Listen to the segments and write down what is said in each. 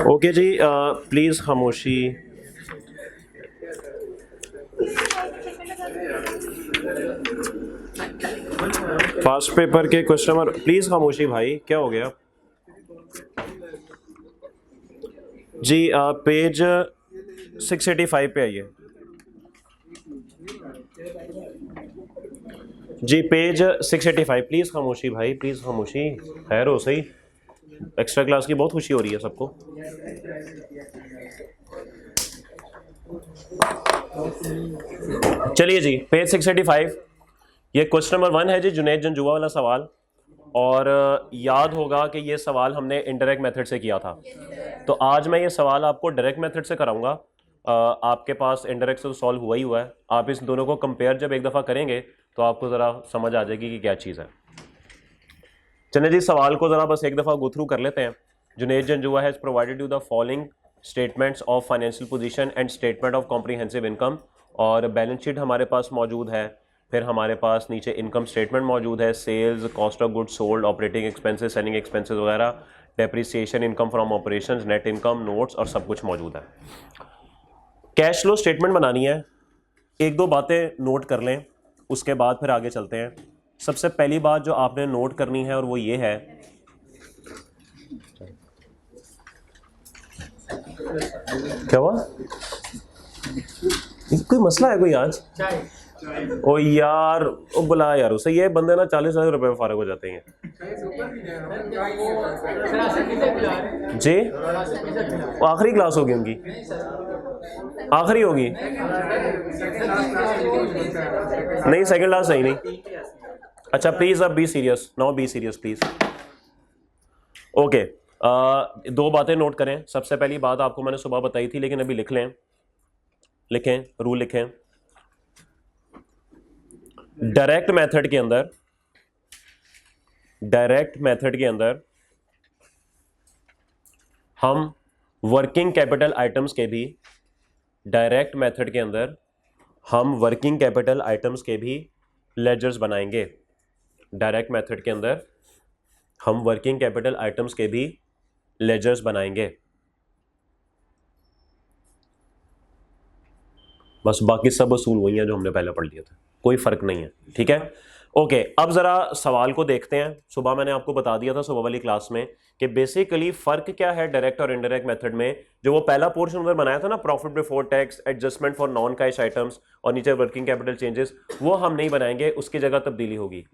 Okay ji, please खामोशी। Fast paper के question number, please खामोशी भाई, क्या हो गया जी? पेज 685 पे आइए जी, पेज 685। प्लीज़ खामोशी भाई, प्लीज़ खामोशी। खैर हो सही, एक्स्ट्रा क्लास की बहुत खुशी हो रही है सबको। चलिए जी, पेज 685, ये क्वेश्चन नंबर 1 है जी, जुनैद जंजुआ वाला सवाल। और याद होगा कि ये सवाल हमने इनडायरेक्ट मेथड से किया था, तो आज मैं ये सवाल आपको डायरेक्ट मेथड से कराऊंगा। आपके पास इनडायरेक्ट से तो सॉल्व हुआ ही हुआ है, आप इस दोनों को कंपेयर जब एक दफ़ा करेंगे तो आपको ज़रा समझ आ जाएगी कि क्या चीज़ है। चलिए जी, सवाल को ज़रा बस एक दफ़ा गो थ्रू कर लेते हैं। Junaid Janjua has provided you the following statements of financial position and statement of comprehensive income. और बैलेंस शीट हमारे पास मौजूद है, फिर हमारे पास नीचे इनकम स्टेटमेंट मौजूद है, sales, cost of goods sold, operating expenses, selling expenses वगैरह, depreciation, income from operations, net income, notes और सब कुछ मौजूद है। कैश फ्लो स्टेटमेंट बनानी है, एक दो बातें नोट कर लें, उसके बाद फिर आगे चलते हैं। सबसे पहली बात जो आपने नोट करनी है और वो ये है, क्या हुआ? कोई मसला है कोई आज? ओ यार, ओ बुला यार उसे, ये बंदे ना 40,000 रुपए में फारिग हो जाते हैं जी। वो आखिरी क्लास होगी उनकी, आखिरी होगी नहीं, सेकंड क्लास नहीं, नहीं। अच्छा प्लीज अब be serious, now be serious please. Okay, दो बातें नोट करें। सबसे पहली बात आपको मैंने सुबह बताई थी, लेकिन अभी लिख लें, लिखें, रूल लिखें। डायरेक्ट मेथड के अंदर, डायरेक्ट मेथड के अंदर हम वर्किंग कैपिटल आइटम्स के भी, डायरेक्ट मेथड के अंदर हम वर्किंग कैपिटल आइटम्स के भी लेजर्स बनाएंगे। डायरेक्ट मेथड के अंदर हम वर्किंग कैपिटल आइटम्स के भी लेजर्स बनाएंगे। बस बाकी सब असूल वही हैं जो हमने पहले पढ़ लिया था, कोई फर्क नहीं है, ठीक है। ओके, अब जरा सवाल को देखते हैं। सुबह मैंने आपको बता दिया था सुबह वाली क्लास में कि बेसिकली फर्क क्या है डायरेक्ट और इनडायरेक्ट मेथड में। जो वो पहला पोर्शन उधर बनाया था ना, profit before tax, adjustment for non cash items और नीचे वर्किंग कैपिटल चेंजेस, वो हम नहीं बनाएंगे, उसकी जगह तब्दीली होगी।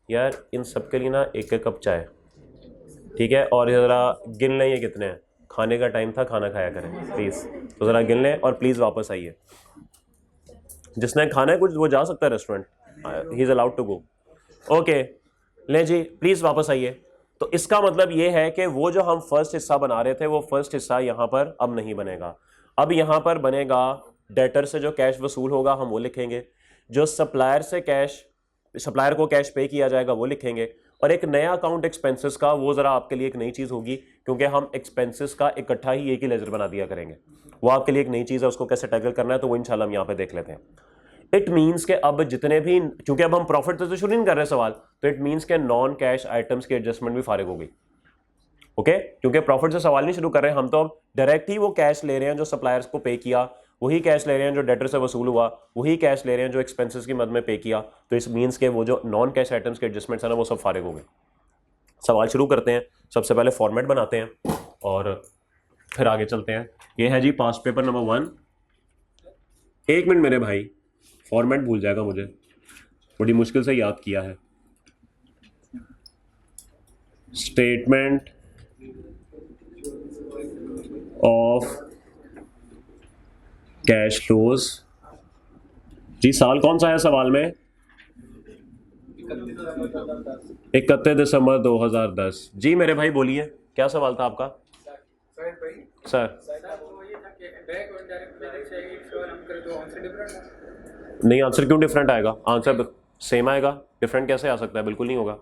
यार इन सब के लिए ना एक एक कप चाय, ठीक है। और ज़रा गिन लें ये कितने हैं, खाने का टाइम था, खाना खाया करें प्लीज़। तो ज़रा गिन लें और प्लीज़ वापस आइए। जिसने खाना है कुछ वो जा सकता है restaurant, he is allowed to go. Okay, ले जी प्लीज़ वापस आइए। तो इसका मतलब ये है कि वो जो हम फर्स्ट हिस्सा बना रहे थे, वो फर्स्ट हिस्सा यहाँ पर अब नहीं बनेगा। अब यहाँ पर बनेगा डेटर से जो कैश वसूल होगा हम वो लिखेंगे, जो सप्लायर से कैश, सप्लायर को कैश पे किया जाएगा वो लिखेंगे, और एक नया अकाउंट एक्सपेंसेस का, वो ज़रा आपके लिए एक नई चीज़ होगी, क्योंकि हम एक्सपेंसेस का इकट्ठा ही एक ही लेजर बना दिया करेंगे। वो आपके लिए एक नई चीज़ है, उसको कैसे टैकल करना है तो वो इंशाल्लाह हम यहाँ पे देख लेते हैं। इट मीन्स के अब जितने भी, क्योंकि अब हम प्रॉफिट से तो शुरू नहीं कर रहे सवाल, तो इट मीन्स के नॉन कैश आइटम्स की एडजस्टमेंट भी फारिग हो गई। ओके, क्योंकि प्रॉफिट से सवाल नहीं शुरू कर रहे हैं हम, तो अब डायरेक्ट ही वो कैश ले रहे हैं जो सप्लायर्स को पे किया, वही कैश ले रहे हैं जो डेटर से वसूल हुआ, वही कैश ले रहे हैं जो एक्सपेंसेस की मद में पे किया। तो इस मीन्स के वो जो नॉन कैश आइटम्स के एडजस्टमेंट्स है ना, वो सब फारिग हो गए। सवाल शुरू करते हैं, सबसे पहले फॉर्मेट बनाते हैं और फिर आगे चलते हैं। ये है जी पास्ट पेपर नंबर 1। एक मिनट मेरे भाई, फॉर्मेट भूल जाएगा मुझे, बड़ी मुश्किल से याद किया है। स्टेटमेंट ऑफ कैश फ्लोज जी, साल कौन सा है सवाल में? 31 दिसंबर 2010 जी। मेरे भाई बोलिए, क्या सवाल था आपका? सर नहीं, आंसर क्यों डिफरेंट आएगा? आंसर सेम आएगा, डिफरेंट कैसे आ सकता है? बिल्कुल नहीं होगा।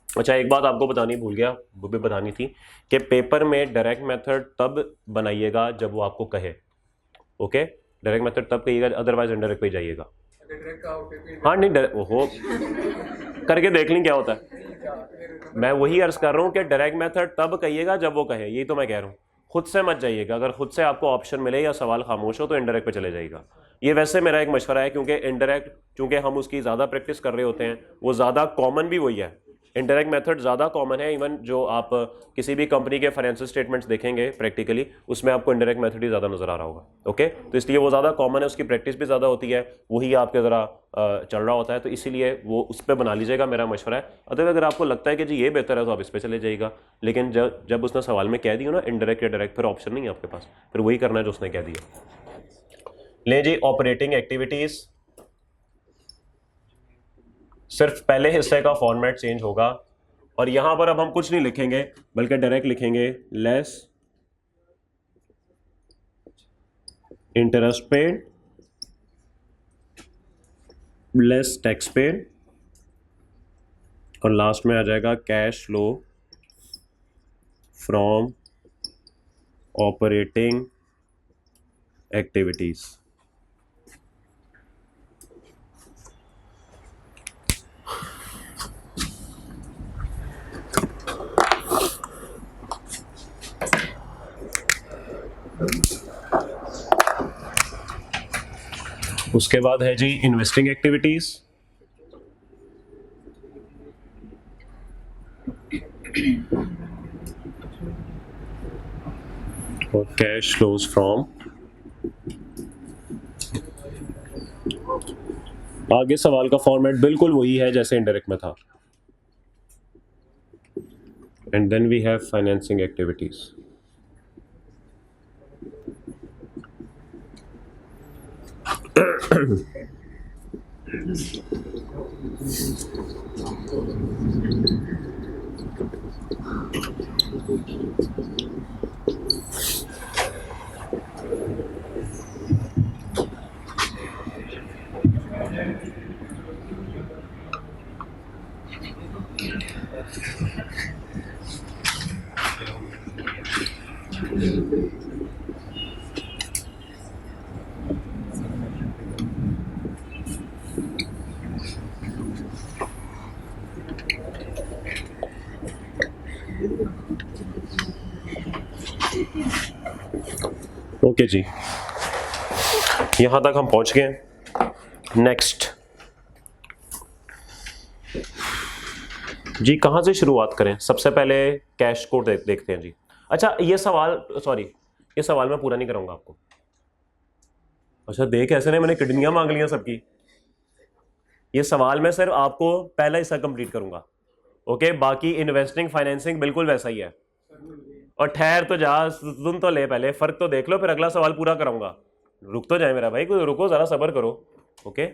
अच्छा, एक बात आपको बतानी भूल गया, वो भी बतानी थी कि पेपर में डायरेक्ट मेथड तब बनाइएगा जब वो आपको कहे। ओके, डायरेक्ट मेथड तब कहिएगा, अदरवाइज इनडायरेक्ट पे जाइएगा। हाँ नहीं हो करके देख लें क्या होता है। मैं वही अर्ज कर रहा हूँ कि डायरेक्ट मेथड तब कहिएगा जब वो कहे, यही तो मैं कह रहा हूँ। खुद से मत जाइएगा, अगर खुद से आपको ऑप्शन मिले या सवाल खामोश हो तो इनडायरेक्ट पे चले जाइएगा। ये वैसे मेरा एक मशवरा है, क्योंकि इनडायरेक्ट चूंकि हम उसकी ज़्यादा प्रैक्टिस कर रहे होते हैं, वो ज़्यादा कॉमन भी वही है। इनडायरेक्ट मेथड ज़्यादा कॉमन है, इवन जो आप किसी भी कंपनी के फाइनेंशियल स्टेटमेंट्स देखेंगे प्रैक्टिकली, उसमें आपको इनडायरेक्ट मेथड ही ज़्यादा नज़र आ रहा होगा। ओके, तो इसलिए वो ज़्यादा कॉमन है, उसकी प्रैक्टिस भी ज़्यादा होती है, वही आपके ज़रा चल रहा होता है, तो इसीलिए वो उस पर बना लीजिएगा, मेरा मशवरा है। अगर आपको लगता है कि जी ये बेहतर है तो आप इस पर चले जाइएगा, लेकिन जब उसने सवाल में कह दिया ना इनडायरेक्ट या डायरेक्ट, फिर ऑप्शन नहीं है आपके पास, फिर वही करना है जो उसने कह दिया। ले जी, ऑपरेटिंग एक्टिविटीज़, सिर्फ पहले हिस्से का फॉर्मेट चेंज होगा, और यहां पर अब हम कुछ नहीं लिखेंगे बल्कि डायरेक्ट लिखेंगे less interest paid, less tax paid, और लास्ट में आ जाएगा cash flow from operating activities. उसके बाद है जी इन्वेस्टिंग एक्टिविटीज, और कैश फ्लोज फ्रॉम, आगे सवाल का फॉर्मेट बिल्कुल वही है जैसे इनडायरेक्ट में था। And then we have financing activities. Okay जी, यहां तक हम पहुंच गए। नेक्स्ट जी, कहां से शुरुआत करें? सबसे पहले कैश को देखते हैं जी। अच्छा, ये सवाल, सॉरी, ये सवाल मैं पूरा नहीं कराऊंगा आपको। अच्छा, देख ऐसे नहीं, मैंने किडनियां मांग लिया सबकी। ये सवाल मैं सिर्फ आपको पहला हिस्सा कंप्लीट करूंगा। ओके, बाकी इन्वेस्टिंग फाइनेंसिंग बिल्कुल वैसा ही है। और ठहर तो जा, सुन तो ले, पहले फर्क तो देख लो, फिर अगला सवाल पूरा कराऊंगा। रुक तो जाए मेरा भाई, कोई रुको, जरा सब्र करो। ओके,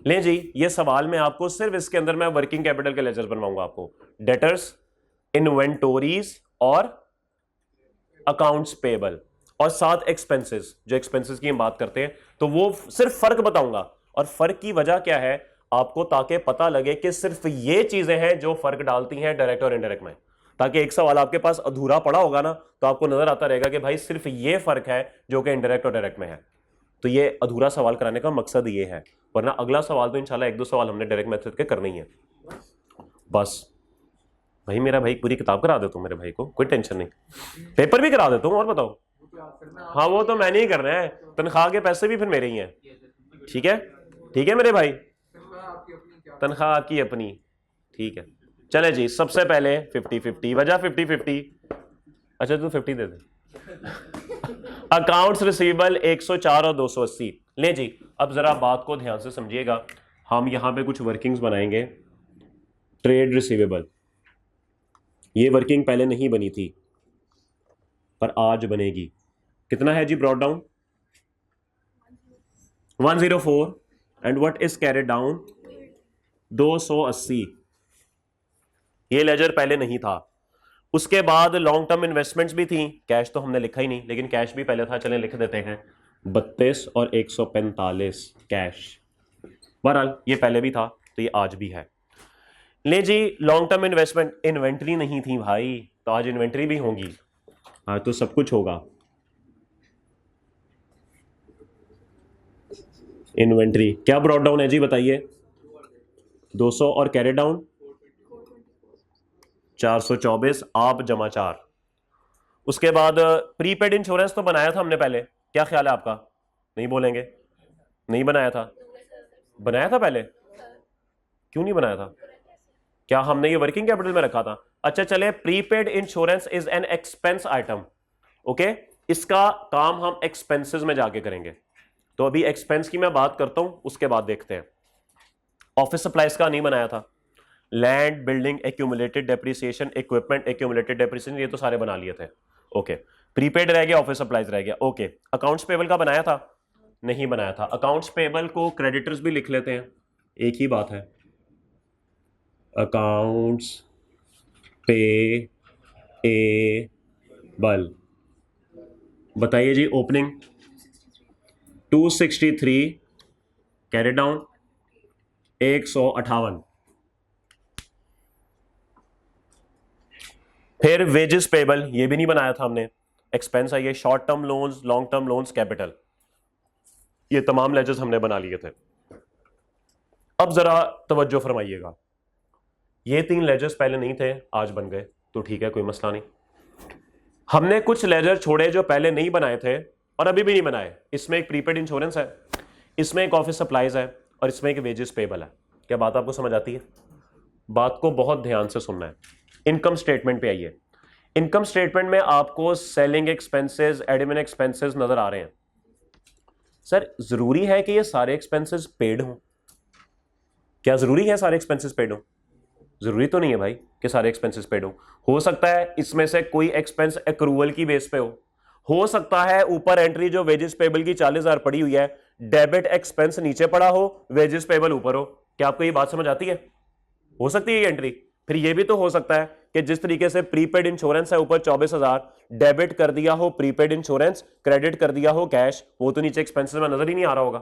ले जी, ये सवाल में आपको सिर्फ इसके अंदर मैं वर्किंग कैपिटल के लेजर बनवाऊंगा आपको, डेटर्स, इन्वेंटोरीज और अकाउंट्स पेबल, और साथ एक्सपेंसेस, जो एक्सपेंसेस की हम बात करते हैं, तो वो सिर्फ फर्क बताऊंगा। और फर्क की वजह क्या है आपको, ताकि पता लगे कि सिर्फ ये चीजें हैं जो फर्क डालती हैं डायरेक्ट और इनडायरेक्ट में, ताकि एक सवाल आपके पास अधूरा पड़ा होगा ना, तो आपको नजर आता रहेगा कि भाई सिर्फ ये फर्क है जो कि इनडायरेक्ट और डायरेक्ट में है। तो ये अधूरा सवाल कराने का मकसद ये है, वरना अगला सवाल तो इंशाल्लाह एक दो सवाल हमने डायरेक्ट मेथड के करने ही है। बस भाई, मेरा भाई पूरी किताब करा देता हूँ मेरे भाई को, कोई टेंशन नहीं, पेपर भी करा देता हूँ। और बताओ? हाँ, वो तो मैंने ही करना है, तनख्वाह के पैसे भी फिर मेरे ही हैं। ठीक है, ठीक है मेरे भाई, तनख्वाह आपकी अपनी। ठीक है, चले जी, सबसे पहले 50-50 वजह 50-50। अच्छा, तू 50 दे दे। अकाउंट्स रिसीवेबल 104 और 280। ले जी, अब जरा बात को ध्यान से समझिएगा, हम यहां पे कुछ वर्किंग्स बनाएंगे। ट्रेड रिसीवेबल, ये वर्किंग पहले नहीं बनी थी पर आज बनेगी। कितना है जी brought down? 104, and what is carried down? 280। ये लेजर पहले नहीं था। उसके बाद लॉन्ग टर्म इन्वेस्टमेंट्स भी थी, कैश तो हमने लिखा ही नहीं, लेकिन कैश भी पहले था, चलें लिख देते हैं। 32 और 145 कैश। बहरहाल ये पहले भी था तो ये आज भी है। ले जी, लॉन्ग टर्म इन्वेस्टमेंट, इन्वेंट्री नहीं थी भाई, तो आज इन्वेंट्री भी होगी, आज तो सब कुछ होगा। इन्वेंट्री क्या ब्रॉट डाउन है जी, बताइए। 200 और कैरी डाउन 424, आप जमा 4। उसके बाद प्रीपेड इंश्योरेंस तो बनाया था हमने पहले, क्या ख्याल है आपका? नहीं बोलेंगे, नहीं बनाया था? बनाया था पहले, क्यों नहीं बनाया था? क्या हमने ये वर्किंग कैपिटल में रखा था? अच्छा चले, prepaid insurance is an expense item, okay, इसका काम हम एक्सपेंसेस में जाके करेंगे। तो अभी एक्सपेंस की मैं बात करता हूं, उसके बाद देखते हैं। ऑफिस सप्लाईज का नहीं बनाया था, land building accumulated depreciation, equipment accumulated depreciation, ये तो सारे बना लिए थे, ओके। प्रीपेड रह गया, ऑफिस सप्लाईज रह गया, ओके। अकाउंट्स पेबल का बनाया था? नहीं बनाया था। अकाउंट्स पेबल को क्रेडिटर्स भी लिख लेते हैं, एक ही बात है, अकाउंट्स पे ए बल। बताइए जी, ओपनिंग 263, कैरी डाउन 158। फिर वेजेस पेबल, ये भी नहीं बनाया था हमने, एक्सपेंस है ये। Short term loans, long term loans, capital, ये तमाम लेजर्स हमने बना लिए थे। अब जरा तवज्जो फरमाइएगा, ये 3 लेजर्स पहले नहीं थे, आज बन गए, तो ठीक है, कोई मसला नहीं। हमने कुछ लेजर छोड़े जो पहले नहीं बनाए थे और अभी भी नहीं बनाए। इसमें एक प्रीपेड इंश्योरेंस है, इसमें एक ऑफिस सप्लाईज है, और इसमें एक वेजेस पेबल है। क्या बात आपको समझ आती है? बात को बहुत ध्यान से सुनना है। इनकम स्टेटमेंट पे आइए। इनकम स्टेटमेंट में आपको सेलिंग एक्सपेंसेस, एडमिन एक्सपेंसेस नजर आ रहे हैं। सर जरूरी है कि ये सारे एक्सपेंसेस पेड हों? क्या जरूरी है सारे एक्सपेंसेस पेड हों? जरूरी तो नहीं है भाई कि सारे एक्सपेंसेस पेड हो सकता है इसमें से कोई एक्सपेंस एक्रूवल की बेस पे हो सकता है ऊपर एंट्री जो वेजेस पेबल की 40,000 पड़ी हुई है, डेबिट एक्सपेंस नीचे पड़ा हो, वेजेस पेबल ऊपर हो। क्या आपको ये बात समझ आती है? हो सकती है ये एंट्री। फिर ये भी तो हो सकता है कि जिस तरीके से प्रीपेड इंश्योरेंस है ऊपर 24,000, डेबिट कर दिया हो प्रीपेड इंश्योरेंस, क्रेडिट कर दिया हो कैश, वो तो नीचे एक्सपेंसेस में नजर ही नहीं आ रहा होगा।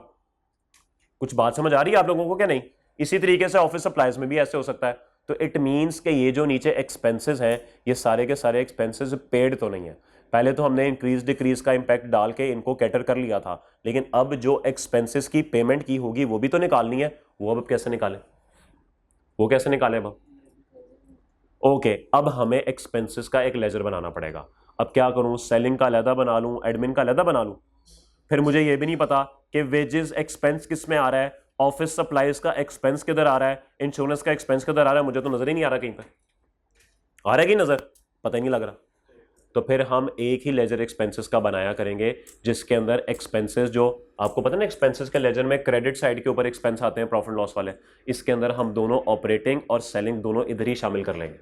कुछ बात समझ आ रही है आप लोगों को क्या नहीं? इसी तरीके से ऑफिस सप्लाईज में भी ऐसे हो सकता है। तो इट मींस कि ये जो नीचे एक्सपेंसेस हैं, ये सारे के सारे एक्सपेंसेस पेड तो नहीं है। पहले तो हमने इंक्रीज डिक्रीज का इंपैक्ट डाल के इनको कैटर कर लिया था, लेकिन अब जो एक्सपेंसेस की पेमेंट की होगी वो भी तो निकालनी है। वो अब कैसे निकालें? वो कैसे निकालें अब? ओके, अब हमें एक्सपेंसेस का एक लेजर बनाना पड़ेगा। अब क्या करूं, सेलिंग का अलहदा बना लूं, एडमिन का अलहदा बना लूं? फिर मुझे ये भी नहीं पता कि वेजेस एक्सपेंस किस में आ रहा है, ऑफिस सप्लाईज का एक्सपेंस किधर आ रहा है, इंश्योरेंस का एक्सपेंस किधर आ रहा है, मुझे तो नजर ही नहीं आ रहा। कहीं पर आ रहा है कि नजर, पता ही नहीं लग रहा। तो फिर हम एक ही लेजर एक्सपेंसेस का बनाया करेंगे, जिसके अंदर एक्सपेंसेस, जो आपको पता ना एक्सपेंसेस के लेजर में क्रेडिट साइड के ऊपर एक्सपेंस आते हैं प्रॉफिट लॉस वाले, इसके अंदर हम दोनों ऑपरेटिंग और सेलिंग दोनों इधर ही शामिल कर लेंगे,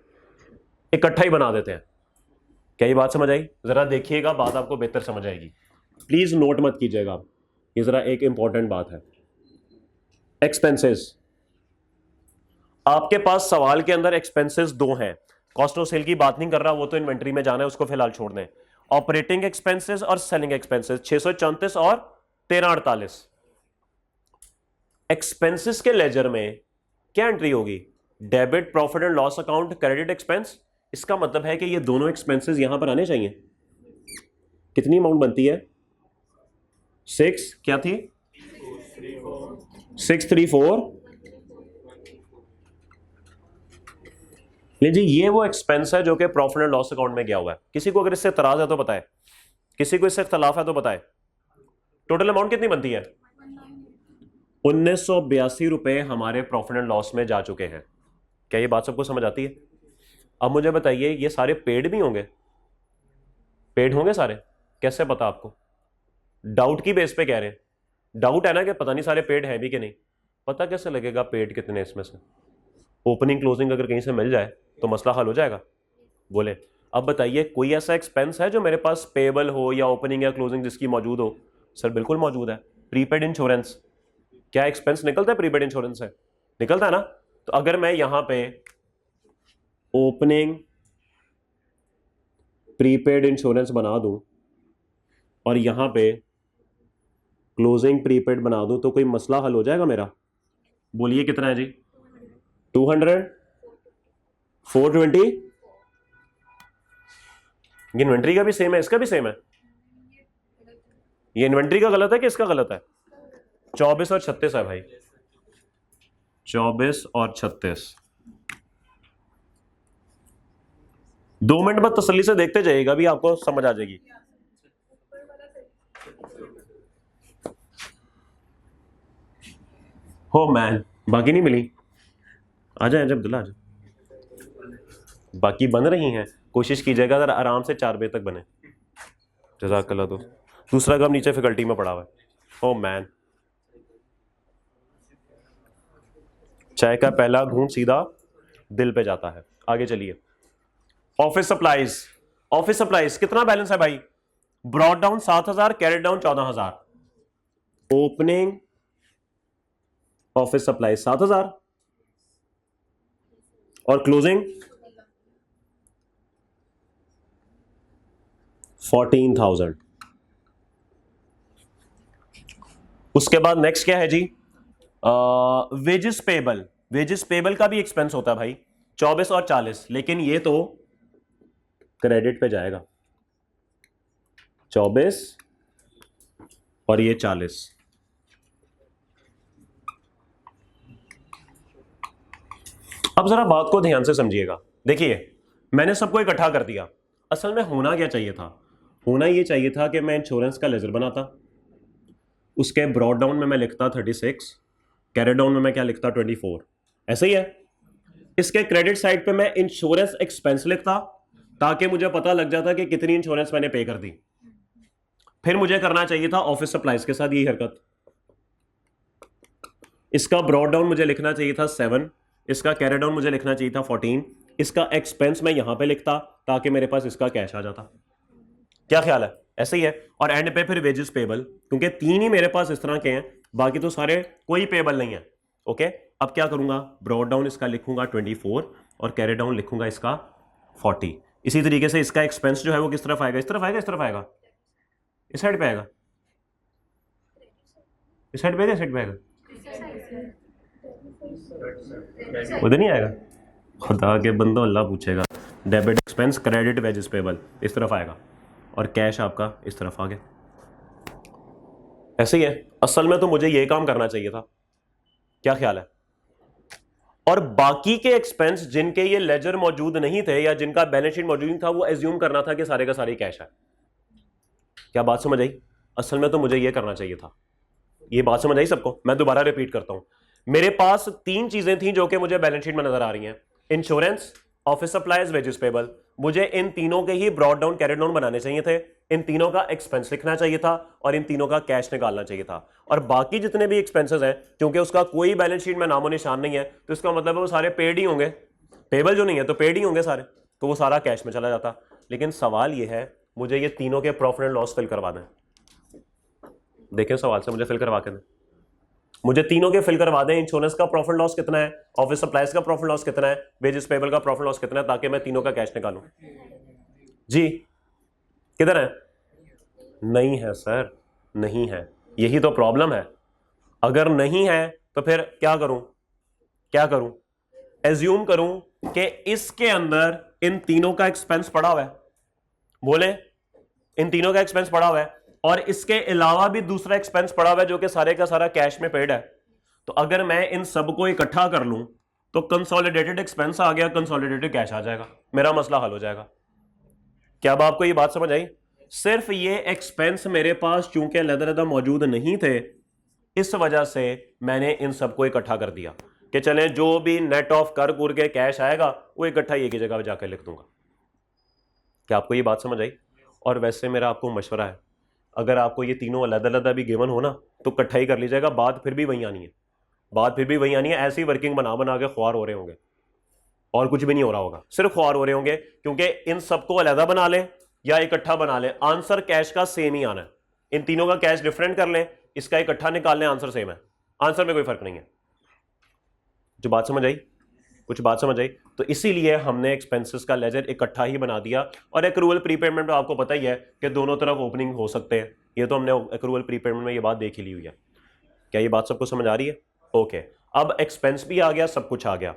इकट्ठा ही बना देते हैं। क्या ये बात समझ आई? जरा देखिएगा, बात आपको बेहतर समझ आएगी। प्लीज नोट मत कीजिएगा आप, ये जरा एक इंपॉर्टेंट बात है। एक्सपेंसेस, आपके पास सवाल के अंदर एक्सपेंसेस 2 हैं। कॉस्ट ऑफ सेल की बात नहीं कर रहा, वो तो इन्वेंट्री में जाना है, उसको फिलहाल छोड़ दें। ऑपरेटिंग एक्सपेंसेस और सेलिंग एक्सपेंसेस 634 और 1348। एक्सपेंसेस के लेजर में क्या एंट्री होगी? Debit profit and loss account, credit expense. इसका मतलब है कि ये दोनों एक्सपेंसेस यहां पर आने चाहिए। कितनी अमाउंट बनती है? 6 क्या थी? 634। जी ये वो एक्सपेंस है जो कि प्रॉफिट एंड लॉस अकाउंट में गया हुआ है। किसी को अगर इससे तराज है तो बताए, किसी को इससे इख्तलाफ है तो बताए। टोटल अमाउंट कितनी बनती है? 1982 रुपए हमारे प्रॉफिट एंड लॉस में जा चुके हैं। क्या ये बात सबको समझ आती है? अब मुझे बताइए, ये सारे पेड भी होंगे? पेड होंगे सारे? कैसे पता आपको? डाउट की बेस पे कह रहे हैं। डाउट है ना कि पता नहीं सारे पेड है भी कि नहीं। पता कैसे लगेगा पेड कितने इसमें से? ओपनिंग क्लोजिंग अगर कहीं से मिल जाए तो मसला हल हो जाएगा। बोले, अब बताइए कोई ऐसा एक्सपेंस है जो मेरे पास पेबल हो या ओपनिंग या क्लोजिंग जिसकी मौजूद हो? सर बिल्कुल मौजूद है। प्रीपेड इंश्योरेंस, क्या एक्सपेंस निकलता है प्रीपेड इंश्योरेंस से? निकलता है ना। तो अगर मैं यहां पे ओपनिंग प्रीपेड इंश्योरेंस बना दूं और यहां पे क्लोजिंग प्रीपेड बना दूं तो कोई मसला हल हो जाएगा मेरा? बोलिए कितना है जी? 200, 420। इन्वेंट्री का भी सेम है, इसका भी सेम है। ये इन्वेंट्री का गलत है कि इसका गलत है? 24 और 36 है भाई, 24 और 36। 2 मिनट बाद तसल्ली से देखते जाइएगा, भी आपको समझ आ जाएगी। हो मैन, बाकी नहीं मिली, आ जाए जब दुल्हा, आ जाए। बाकी बन रही हैं, कोशिश कीजिएगा जरा आराम से 4 बजे तक बने। जज़ाकल्लाह। तो दूसरा काम नीचे फैकल्टी में पड़ा हुआ है। ओ मैन, चाय का पहला घूंट सीधा दिल पे जाता है। आगे चलिए। ऑफिस सप्लाईज, ऑफिस सप्लाईज कितना बैलेंस है भाई? Brought down 7000, carried down 14000। Opening office supply 7000 और क्लोजिंग 14000। उसके बाद नेक्स्ट क्या है जी? Wages payable. वेजेस पेबल का भी एक्सपेंस होता है भाई, 24 और 40, लेकिन ये तो क्रेडिट पे जाएगा, 24 और ये 40। अब जरा बात को ध्यान से समझिएगा। देखिए, मैंने सबको इकट्ठा कर दिया। असल में होना क्या चाहिए था? होना ये चाहिए था कि मैं इंश्योरेंस का लेजर बनाता, उसके ब्रॉड डाउन में मैं लिखता 36, कैरेट डाउन में मैं क्या लिखता 24। ऐसे ही है। इसके क्रेडिट साइड पे मैं इंश्योरेंस एक्सपेंस लिखता, ताकि मुझे पता लग जाता कि कितनी इंश्योरेंस मैंने पे कर दी। फिर मुझे करना चाहिए था ऑफिस सप्लाईज के साथ यही हरकत। इसका ब्रॉड डाउन मुझे लिखना चाहिए था 7, इसका कैरेट डाउन मुझे लिखना चाहिए था 14, इसका एक्सपेंस मैं यहां पे लिखता ताकि मेरे पास इसका कैश आ जाता। क्या ख्याल है? ऐसे ही है। और एंड पे फिर वेजेस पेबल, क्योंकि 3 ही मेरे पास इस तरह के हैं, बाकी तो सारे कोई पेबल नहीं है। ओके, अब क्या करूंगा? ब्रॉड डाउन इसका लिखूंगा 24 और कैरेट डाउन लिखूंगा इसका 40। इसी तरीके से इसका एक्सपेंस जो है वो किस तरफ आएगा? इस तरफ आएगा, इस तरफ आएगा, इस साइड पे आएगा, इस साइड पे आएगा, इस साइड पे आएगा, उधर नहीं आएगा। खुदा के बंदो, अल्लाह पूछेगा। Debit expense, credit wages payable इस तरफ आएगा और कैश आपका इस तरफ आ गया। ऐसे ही है। असल में तो मुझे ये काम करना चाहिए था। क्या ख्याल है? और बाकी के एक्सपेंस जिनके ये लेजर मौजूद नहीं थे या जिनका बैलेंस शीट मौजूद नहीं था, वो एज्यूम करना था कि सारे का सारे कैश है। क्या बात समझ आई? असल में तो मुझे ये करना चाहिए था। ये बात समझ आई सबको? मैं दोबारा रिपीट करता हूं। मेरे पास 3 चीजें थी जो कि मुझे बैलेंस शीट में नजर आ रही हैं, insurance, office supplies, wages payable. मुझे इन तीनों के ही ब्रॉड डाउन, कैरेट डाउन बनाने चाहिए थे, इन तीनों का एक्सपेंस लिखना चाहिए था और इन तीनों का कैश निकालना चाहिए था। और बाकी जितने भी एक्सपेंसेस हैं, क्योंकि उसका कोई बैलेंस शीट में नामो निशान नहीं है, तो इसका मतलब है वो सारे पेड ही होंगे। पेबल जो नहीं है तो पेड ही होंगे सारे, तो वो सारा कैश में चला जाता। लेकिन सवाल ये है, मुझे ये तीनों के प्रॉफिट एंड लॉस फिल करवा दें। देखें सवाल से, मुझे फिल करवा के दें, मुझे तीनों के फिल करवा दें। इंश्योरेंस का प्रॉफिट लॉस कितना है, ऑफिस सप्लाईज का प्रॉफिट लॉस कितना है, वेजेस पेबल का प्रॉफिट लॉस कितना है, ताकि मैं तीनों का कैश निकालूं। जी, किधर है? नहीं है सर, नहीं है, यही तो प्रॉब्लम है। अगर नहीं है तो फिर क्या करूं? क्या करूं? एज्यूम करूं कि इसके अंदर इन तीनों का एक्सपेंस पड़ा हुआ है। बोले, इन तीनों का एक्सपेंस पड़ा हुआ है और इसके अलावा भी दूसरा एक्सपेंस पड़ा हुआ है जो कि सारे का सारा कैश में पेड है। तो अगर मैं इन सबको इकट्ठा कर लूं तो कंसोलिडेटेड एक्सपेंस आ गया, कंसोलिडेटेड कैश आ जाएगा, मेरा मसला हल हो जाएगा। क्या अब आपको ये बात समझ आई? सिर्फ ये एक्सपेंस मेरे पास चूंकि अलग-अलग मौजूद नहीं थे, इस वजह से मैंने इन सबको इकट्ठा कर दिया कि चलें जो भी नेट ऑफ कर कुर के कैश आएगा वो इकट्ठा एक ही जगह जाकर लिख दूंगा। क्या आपको ये बात समझ आई? और वैसे मेरा आपको मशवरा है, अगर आपको ये तीनों अलग-अलग भी गिवन हो ना तो इकट्ठा ही कर लीजिएगा, बात फिर भी वहीं आनी है, बात फिर भी वहीं आनी है। ऐसी वर्किंग बना बना के ख्वार हो रहे होंगे और कुछ भी नहीं हो रहा होगा, सिर्फ ख्वार हो रहे होंगे, क्योंकि इन सबको अलग बना लें या इकट्ठा बना लें, आंसर कैश का सेम ही आना है। इन तीनों का कैश डिफरेंट कर लें, इसका इकट्ठा निकाल लें, आंसर सेम है, आंसर में कोई फर्क नहीं है। जो बात समझ आई? कुछ बात समझ आई? तो इसीलिए हमने एक्सपेंसेस का लेजर इकट्ठा ही बना दिया। और एक्रूअल प्रीपेमेंट तो आपको पता ही है कि दोनों तरफ ओपनिंग हो सकते हैं, ये तो हमने एक्रूअल प्रीपेमेंट में ये बात देख ही ली हुई है। क्या ये बात सबको समझ आ रही है? ओके, अब एक्सपेंस भी आ गया, सब कुछ आ गया।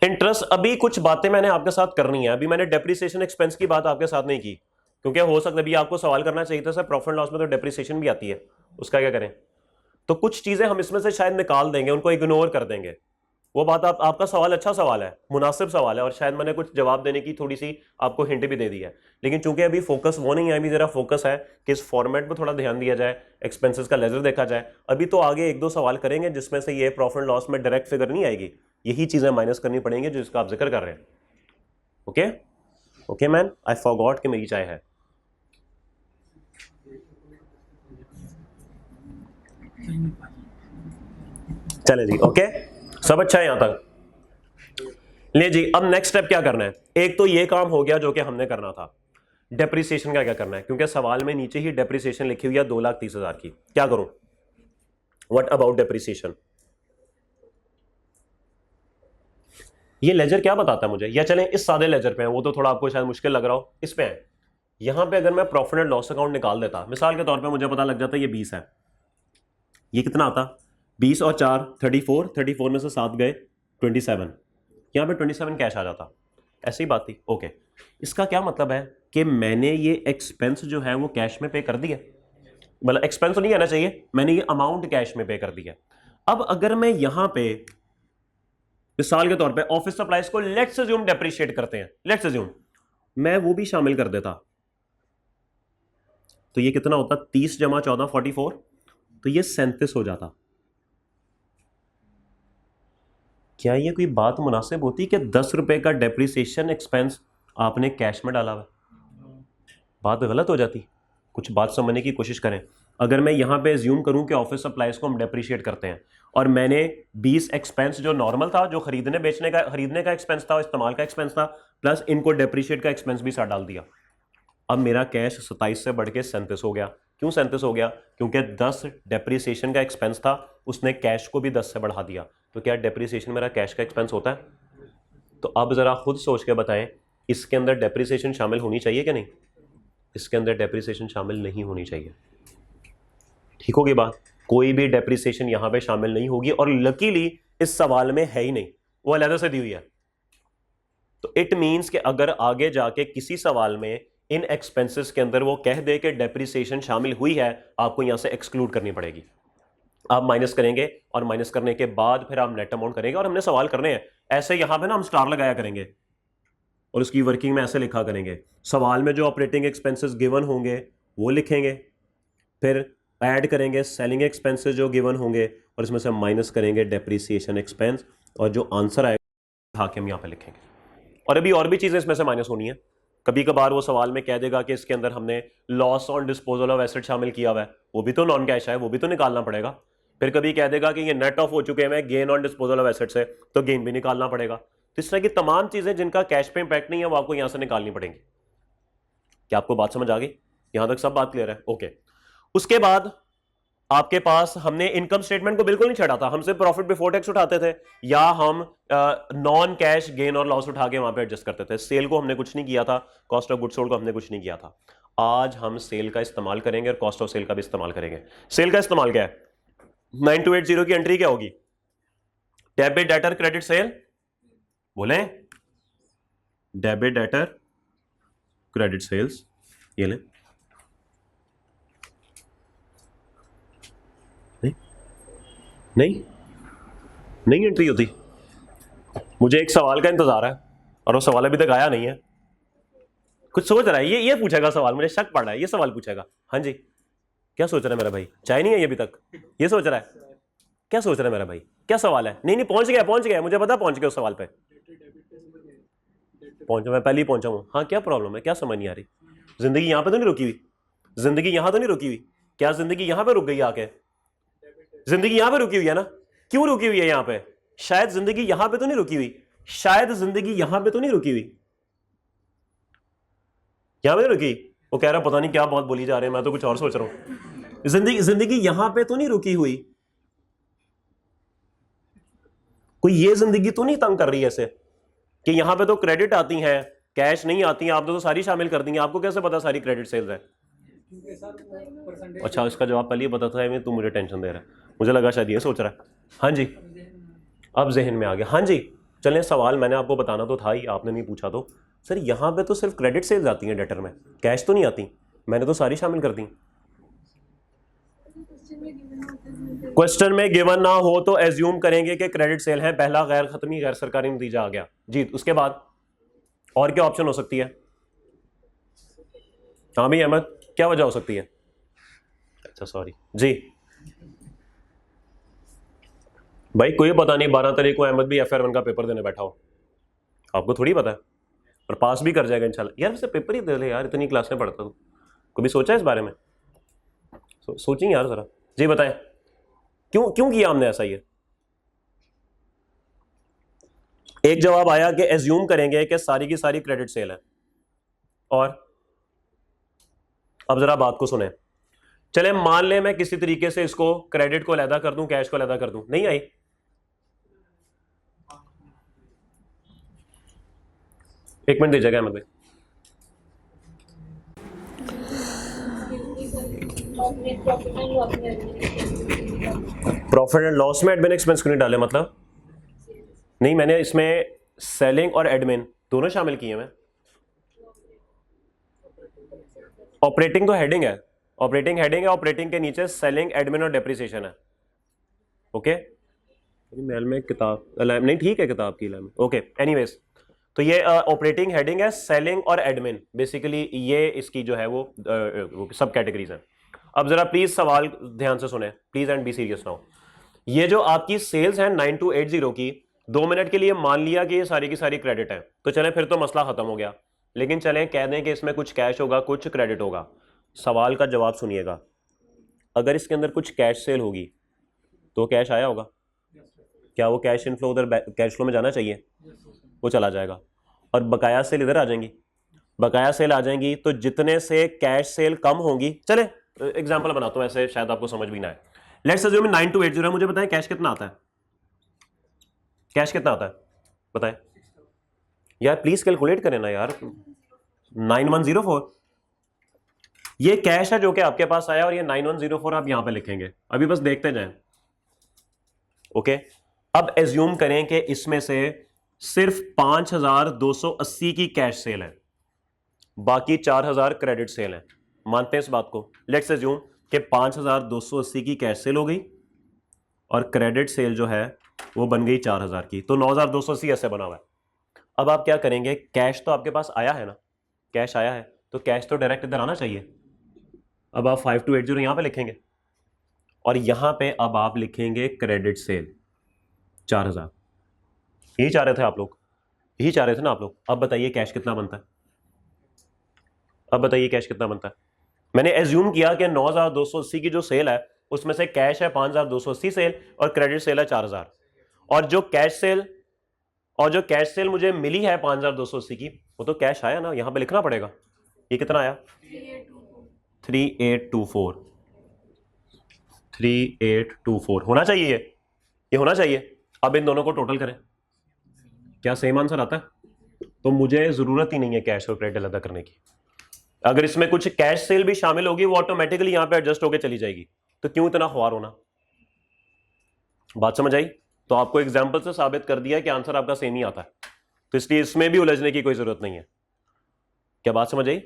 इंटरेस्ट, अभी कुछ बातें मैंने आपके साथ करनी है। अभी मैंने डेप्रिसिएशन एक्सपेंस की बात आपके साथ नहीं की, क्योंकि हो सकता है भी आपको सवाल करना चाहिए था सर प्रॉफिट लॉस में तो डेप्रिसिएशन भी आती है, उसका क्या करें? तो कुछ चीजें हम इसमें से शायद निकाल देंगे, उनको इग्नोर कर देंगे। वो बात आपका सवाल अच्छा सवाल है, मुनासिब सवाल है, और शायद मैंने कुछ जवाब देने की थोड़ी सी आपको हिंट भी दे दी है, लेकिन चूंकि अभी फोकस वो नहीं है, अभी जरा फोकस है कि इस फॉर्मेट पर थोड़ा ध्यान दिया जाए, एक्सपेंसेस का लेजर देखा जाए। अभी तो आगे एक दो सवाल करेंगे जिसमें से ये प्रॉफिट लॉस में डायरेक्ट फिगर नहीं आएगी, यही चीजें माइनस करनी पड़ेंगी जिसका आप जिक्र कर रहे हैं। Okay okay man, I forgot कि मेरी चाय है। चले जी, ओके सब अच्छा है यहां तक? ले जी, अब नेक्स्ट स्टेप क्या करना है? एक तो ये काम हो गया जो कि हमने करना था, डेप्रिसिएशन का क्या करना है, क्योंकि सवाल में नीचे ही डेप्रिसिएशन लिखी हुई है 2,30,000 की। क्या करूं? What about depreciation? ये लेजर क्या बताता है मुझे, या चलें इस सादे लेजर पे है, वो तो थोड़ा आपको शायद मुश्किल लग रहा हो, इस पे है। यहां पे अगर मैं प्रॉफिट एंड लॉस अकाउंट निकाल देता, मिसाल के तौर पे मुझे पता लग जाता ये 20 है, ये कितना आता? 20 और 4 34, 34 में से 7 गए 27, यहां पे 27 कैश आ जाता। ऐसी बात थी, ओके। इसका क्या मतलब है कि मैंने ये एक्सपेंस जो है वो कैश में पे कर दिया, मतलब एक्सपेंस तो नहीं आना चाहिए, मैंने ये अमाउंट कैश में पे कर दिया। अब अगर मैं यहां पे मिसाल के तौर पे ऑफिस सप्लाईज को लेट्स अज्यूम डेप्रिशिएट करते हैं, लेट्स अज्यूम मैं वो भी शामिल कर देता, तो ये कितना होता? 30 जमा 14 44, तो ये 37 हो जाता। क्या ये कोई बात मुनासिब होती कि 10 रुपए का डेप्रिसिएशन एक्सपेंस आपने कैश में डाला हुआ? बात गलत हो जाती। कुछ बात समझने की कोशिश करें। अगर मैं यहां पे अज्यूम करूं कि ऑफिस सप्लाईज को हम डेप्रिशिएट करते हैं और मैंने 20 एक्सपेंस जो नॉर्मल था, जो खरीदने का एक्सपेंस था, इस्तेमाल का एक्सपेंस था, प्लस इनको डेप्रिशिएट का एक्सपेंस भी साथ डाल दिया, अब मेरा कैश 27 से बढ़ के 37 हो गया। क्यों 37 हो गया? क्योंकि 10 डेप्रिसिएशन का एक्सपेंस था, उसने कैश को भी 10 से बढ़ा दिया। तो क्या डेप्रिसिएशन मेरा कैश का एक्सपेंस होता है? तो अब जरा खुद सोच के बताएं, इसके अंदर डेप्रिसिएशन शामिल होनी चाहिए कि नहीं? इसके अंदर डेप्रिसिएशन शामिल नहीं होनी चाहिए। ठीक होगी बात? कोई भी डेप्रिसिएशन यहां पे शामिल नहीं होगी, और लकीली इस सवाल में है ही नहीं, वो अलग से दी हुई है। तो इट मींस कि अगर आगे जाके किसी सवाल में इन एक्सपेंसेस के अंदर वो कह दे कि डेप्रिसिएशन शामिल हुई है, आपको यहां से एक्सक्लूड करनी पड़ेगी। आप माइनस करेंगे और माइनस करने के बाद फिर आप नेट अमाउंट करेंगे, और हमने सवाल करने हैं ऐसे, यहां पे ना हम स्टार लगाया करेंगे और उसकी वर्किंग में ऐसे लिखा करेंगे। सवाल में जो ऑपरेटिंग एक्सपेंसेस गिवन होंगे वो लिखेंगे, फिर ऐड करेंगे सेलिंग एक्सपेंसेस जो गिवन होंगे, और इसमें से माइनस करेंगे डेप्रिसिएशन एक्सपेंस, और जो आंसर आएगा हम यहां पे लिखेंगे। और अभी और भी चीजें इसमें से माइनस होनी है। कभी कभार वो सवाल में कह देगा कि इसके अंदर हमने loss on disposal of asset शामिल किया हुआ है, वो भी तो नॉन कैश है, वो भी तो निकालना पड़ेगा। फिर कभी कह देगा कि ये नेट ऑफ हो चुके हैं gain on disposal of asset से, तो गेन भी निकालना पड़ेगा। तो इस तरह की तमाम चीजें जिनका कैश पे इंपैक्ट नहीं है वो आपको यहां से निकालनी पड़ेंगी। क्या आपको बात समझ आ गई? यहां तक सब बात क्लियर है? ओके। उसके बाद आपके पास हमने इनकम स्टेटमेंट को बिल्कुल नहीं छड़ा था, हम सिर्फ प्रॉफिट बिफोर टैक्स उठाते थे, या हम नॉन कैश गेन और लॉस उठा के वहां पे एडजस्ट करते थे। सेल को हमने कुछ नहीं किया था, कॉस्ट ऑफ गुड्स सोल्ड को हमने कुछ नहीं किया था। आज हम सेल का इस्तेमाल करेंगे और कॉस्ट ऑफ सेल का भी इस्तेमाल करेंगे। सेल का इस्तेमाल क्या है? 9280 की एंट्री क्या होगी? डेबिट डेटर क्रेडिट सेल, बोले डेबिट डेटर क्रेडिट सेल्स, ये ले। नहीं नहीं एंट्री होती। मुझे एक सवाल का इंतजार है और वो सवाल अभी तक आया नहीं है। कुछ सोच रहा है, ये पूछेगा सवाल, मुझे शक पड़ रहा है ये सवाल पूछेगा। हाँ जी, क्या सोच रहा है मेरा भाई? चाय नहीं है ये अभी तक, ये सोच रहा है? क्या सोच रहा है मेरा भाई? क्या सवाल है? नहीं नहीं, पहुंच गया, मुझे पता पहुंच गया उस सवाल पे, पहुंचा, मैं पहले ही पहुंचा हूं। हाँ, क्या प्रॉब्लम है? क्या समझ नहीं आ रही? जिंदगी यहां पे तो नहीं रुकी हुई? जिंदगी यहां तो नहीं रुकी हुई? क्या जिंदगी यहां पे रुक गई आके? जिंदगी यहां पे रुकी हुई है ना? क्यों रुकी हुई है यहां पे? शायद जिंदगी यहां पे तो नहीं रुकी हुई, शायद जिंदगी यहां पे तो नहीं रुकी हुई, यहां पे रुकी? वो कह रहा पता नहीं क्या बहुत बोली जा रहे हैं, मैं तो कुछ और सोच रहा हूं। जिंदगी यहां पे तो नहीं रुकी हुई, कोई ये जिंदगी तो नहीं तंग कर रही है ऐसे कि यहां पे तो क्रेडिट आती हैं, कैश नहीं आती हैं, आपने तो सारी शामिल कर दी हैं। आपको कैसे पता सारी क्रेडिट सेल्स है? अच्छा, इसका जवाब पहले ही पता था, तू मुझे टेंशन दे रहा है, मुझे लगा शायद ये सोच रहा है। हाँ जी, अब जहन में आ गया। हाँ जी, चलें, सवाल मैंने आपको बताना तो था ही, आपने नहीं पूछा तो सर यहाँ पे तो सिर्फ क्रेडिट सेल्स आती हैं डेटर में, कैश तो नहीं आती, मैंने तो सारी शामिल कर दी। क्वेश्चन में गिवन ना हो तो एज्यूम करेंगे कि क्रेडिट सेल है, पहला गैर खत्मी गैर सरकारी नतीजा आ गया जी। उसके बाद और क्या ऑप्शन हो सकती है? हाँ भाई अहमद, क्या वजह हो सकती है? अच्छा सॉरी जी भाई, कोई पता नहीं 12 तारीख को अहमद भी FR1 का पेपर देने बैठा हो, आपको थोड़ी पता है, और पास भी कर जाएगा इंशाल्लाह। यार वैसे पेपर ही दे ले यार, इतनी क्लास में पढ़ता तू, कभी सोचा है इस बारे में? सोचिए यार जरा जी, बताएं क्यों क्यों किया हमने ऐसा? ये एक जवाब आया कि एज्यूम करेंगे कि सारी की सारी क्रेडिट सेल है, और अब जरा बात को सुने, चले मान ले मैं किसी तरीके से इसको क्रेडिट को अलहदा कर दूं, कैश को अलहदा कर दूं, नहीं आई? एक मिनट दीजिएगा अहमद भाई। प्रॉफिट एंड लॉस में एडमिन एक्सपेंस क्यों नहीं डाले? मतलब नहीं, मैंने इसमें सेलिंग और एडमिन दोनों शामिल किए हैं। ऑपरेटिंग तो हेडिंग है, ऑपरेटिंग हेडिंग है, ऑपरेटिंग के नीचे सेलिंग एडमिन और डेप्रिसिएशन है। ओके मेल में किताब नहीं, ठीक है किताब की में, ओके एनीवेज, तो ये ऑपरेटिंग हेडिंग है, सेलिंग और एडमिन, बेसिकली ये इसकी जो है वो सब कैटेगरीज हैं। अब जरा प्लीज सवाल ध्यान से सुने please and be serious now. ये जो आपकी सेल्स है 9280 की, 2 मिनट के लिए मान लिया कि ये सारी की सारी क्रेडिट है, तो चलें फिर तो मसला खत्म हो गया, लेकिन चलें कह दें कि इसमें कुछ कैश होगा कुछ क्रेडिट होगा। सवाल का जवाब सुनिएगा, अगर इसके अंदर कुछ कैश सेल होगी तो कैश आया होगा, क्या वो कैश इनफ्लो उधर कैश फ्लो में जाना चाहिए? वो चला जाएगा, और बकाया सेल इधर आ जाएंगी, बकाया सेल आ जाएंगी, तो जितने से कैश सेल कम होंगी, चले एग्जांपल बनाता हूं ऐसे शायद आपको समझ भी ना आए। लेट्स अज्यूम 9280 है, मुझे बताएं कैश कितना आता है? कैश कितना आता है बताएं यार, प्लीज कैलकुलेट करें ना यार। 9104 ये कैश है जो कि आपके पास आया, और ये 9104 आप यहां पे लिखेंगे, अभी बस देखते जाएं। ओके अब एज्यूम करें कि इसमें से सिर्फ 5280 की कैश सेल है, बाकी 4000 क्रेडिट सेल है, मानते हैं इस बात को? लेट्स एज्यूम कि 5280 की कैश सेल हो गई और क्रेडिट सेल जो है वो बन गई 4000 की, तो 9280 ऐसे बना हुआ है। अब आप क्या करेंगे, कैश तो आपके पास आया है ना, कैश आया है तो कैश तो डायरेक्ट इधर आना चाहिए। अब आप 5280 यहां पे लिखेंगे, और यहां पे अब आप लिखेंगे क्रेडिट सेल 4000। यही चाह रहे थे आप लोग, यही चाह रहे थे ना आप लोग? अब बताइए कैश कितना बनता है? अब बताइए कैश कितना बनता है? मैंने एज्यूम किया कि 9280 की जो सेल है उसमें से कैश है 5280 सेल और क्रेडिट सेल है 4000, और जो कैश सेल मुझे मिली है 5280 की, वो तो कैश आया ना, यहां पे लिखना पड़ेगा। ये कितना आया? 3824 होना चाहिए, ये होना चाहिए। अब इन दोनों को टोटल करें, क्या सेम आंसर आता है? तो मुझे जरूरत ही नहीं है कैश और क्रेडिट अदा करने की। अगर इसमें कुछ कैश सेल भी शामिल होगी वो ऑटोमेटिकली यहां पे एडजस्ट होकर चली जाएगी, तो क्यों इतना ख्वार होना? बात समझ आई? तो आपको एग्जांपल से साबित कर दिया कि आंसर आपका सेम ही आता है, तो इसलिए इसमें भी उलझने की कोई जरूरत नहीं है। क्या बात समझ आई?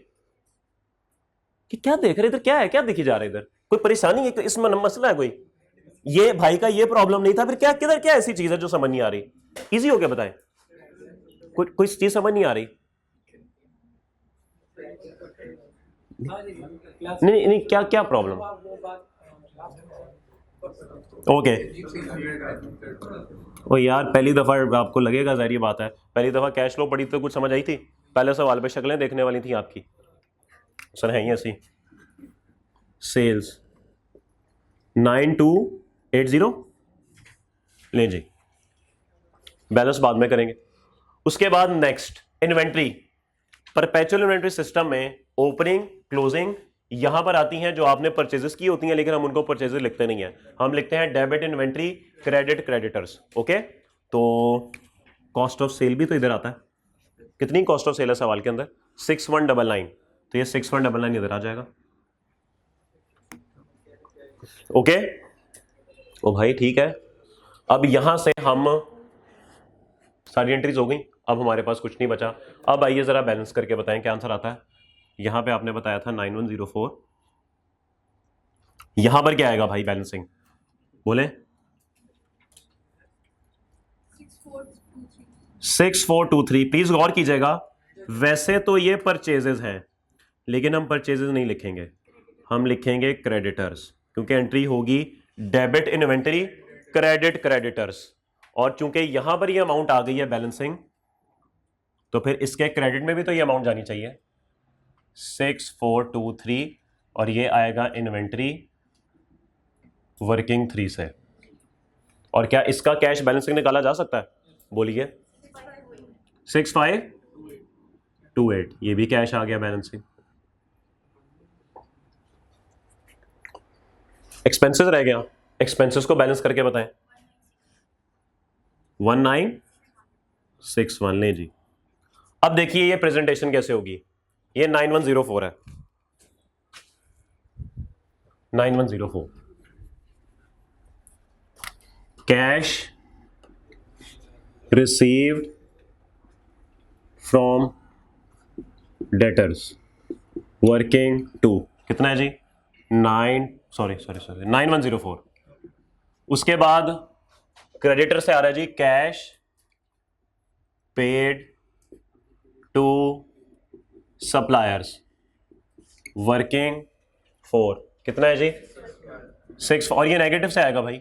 कि क्या देख रहे इधर, क्या है, क्या देखी जा रहा है इधर? कोई परेशानी है इसमें? मसला है कोई? ये भाई का ये प्रॉब्लम नहीं था, फिर क्या किधर क्या ऐसी चीज है जो समझ नहीं आ रही? इजी हो गया, बताएं कोई चीज समझ नहीं आ रही? नहीं नहीं, क्या क्या प्रॉब्लम? ओके ओ यार, पहली दफा आपको लगेगा, जाहिर बात है पहली दफा कैश फ्लो पढ़ी तो कुछ समझ आई थी? पहले सवाल पे शक्लें देखने वाली थी आपकी, सर है ही ऐसी। सेल्स 9280 ले जी, बैलेंस बाद में करेंगे। उसके बाद next inventory, perpetual inventory system में ओपनिंग क्लोजिंग यहां पर आती हैं जो आपने परचेजेस की होती हैं, लेकिन हम उनको परचेजेस लिखते नहीं है, हम लिखते हैं debit inventory credit creditors. Okay तो कॉस्ट ऑफ सेल भी तो इधर आता है, कितनी कॉस्ट ऑफ सेल है सवाल के अंदर? 6199, तो ये 6199 इधर आ जाएगा। ओके ओ भाई ठीक है, अब यहां से हम सारी एंट्रीज हो गई। अब हमारे पास कुछ नहीं बचा। अब आइए जरा बैलेंस करके बताएं क्या आंसर आता है। यहां पे आपने बताया था 9104, यहां पर क्या आएगा भाई बैलेंसिंग, बोले 6423। प्लीज गौर कीजिएगा, वैसे तो ये परचेजेस हैं लेकिन हम परचेजेस नहीं लिखेंगे, हम लिखेंगे क्रेडिटर्स, क्योंकि एंट्री होगी डेबिट इन्वेंटरी क्रेडिट क्रेडिटर्स, और चूंकि यहां पर ये अमाउंट आ गई है बैलेंसिंग, तो फिर इसके क्रेडिट में भी तो ये अमाउंट जानी चाहिए 6423, और ये आएगा इन्वेंटरी वर्किंग 3 से। और क्या इसका कैश बैलेंसिंग निकाला जा सकता है, बोलिए 6528, ये भी कैश आ गया बैलेंसिंग। एक्सपेंसेस रह गया, एक्सपेंसेस को बैलेंस करके बताएं। 1961 ले जी। अब देखिए ये प्रेजेंटेशन कैसे होगी, ये 9104 है, 9104 cash received from debtors working 2, कितना है जी 9104। उसके बाद क्रेडिटर से आ रहा है जी cash paid to suppliers working 4, कितना है जी 6, और ये नेगेटिव से आएगा भाई।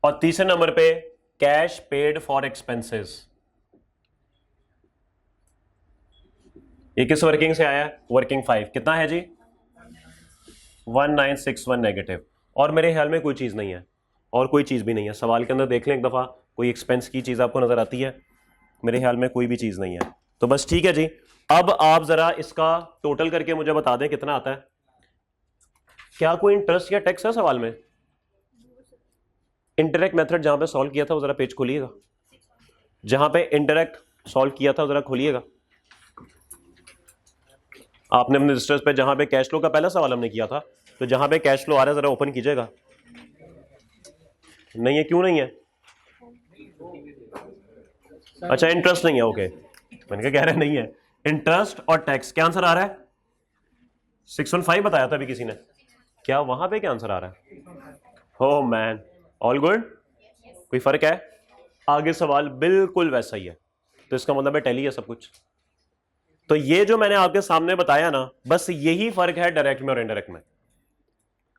और तीसरे नंबर पे कैश पेड फॉर एक्सपेंसेस, ये किस वर्किंग से आया, वर्किंग 5, कितना है जी 1961 नेगेटिव। और मेरे ख्याल में कोई चीज नहीं है, और कोई चीज भी नहीं है, सवाल के अंदर देख लें एक दफा, कोई एक्सपेंस की चीज आपको नजर आती है, मेरे ख्याल में कोई भी चीज नहीं है। तो बस ठीक है जी, अब आप जरा इसका टोटल करके मुझे बता दें कितना आता है। क्या कोई इंटरेस्ट या टैक्स है सवाल में? इंटरेक्ट मेथड जहां पे सॉल्व किया था वो जरा पेज खोलिएगा, जहां पे इंटरेक्ट सॉल्व किया था जरा खोलिएगा। आपने अपने रजिस्टर्स पे जहां पे कैश फ्लो का पहला सवाल हमने किया था, तो जहां पे कैश फ्लो आ रहा है जरा ओपन कीजिएगा। नहीं है, क्यों नहीं है? अच्छा इंटरेस्ट नहीं है, ओके, मैंने क्या कह रहे हैं नहीं है। इंटरेस्ट और टैक्स क्या आंसर आ रहा है? 615 बताया था अभी किसी ने, क्या वहां पे क्या आंसर आ रहा है? हो मैन, ऑल गुड, कोई फर्क है? आगे सवाल बिल्कुल वैसा ही है, तो इसका मतलब है टैली है सब कुछ। तो ये जो मैंने आपके सामने बताया ना, बस यही फर्क है डायरेक्ट में और इनडायरेक्ट में।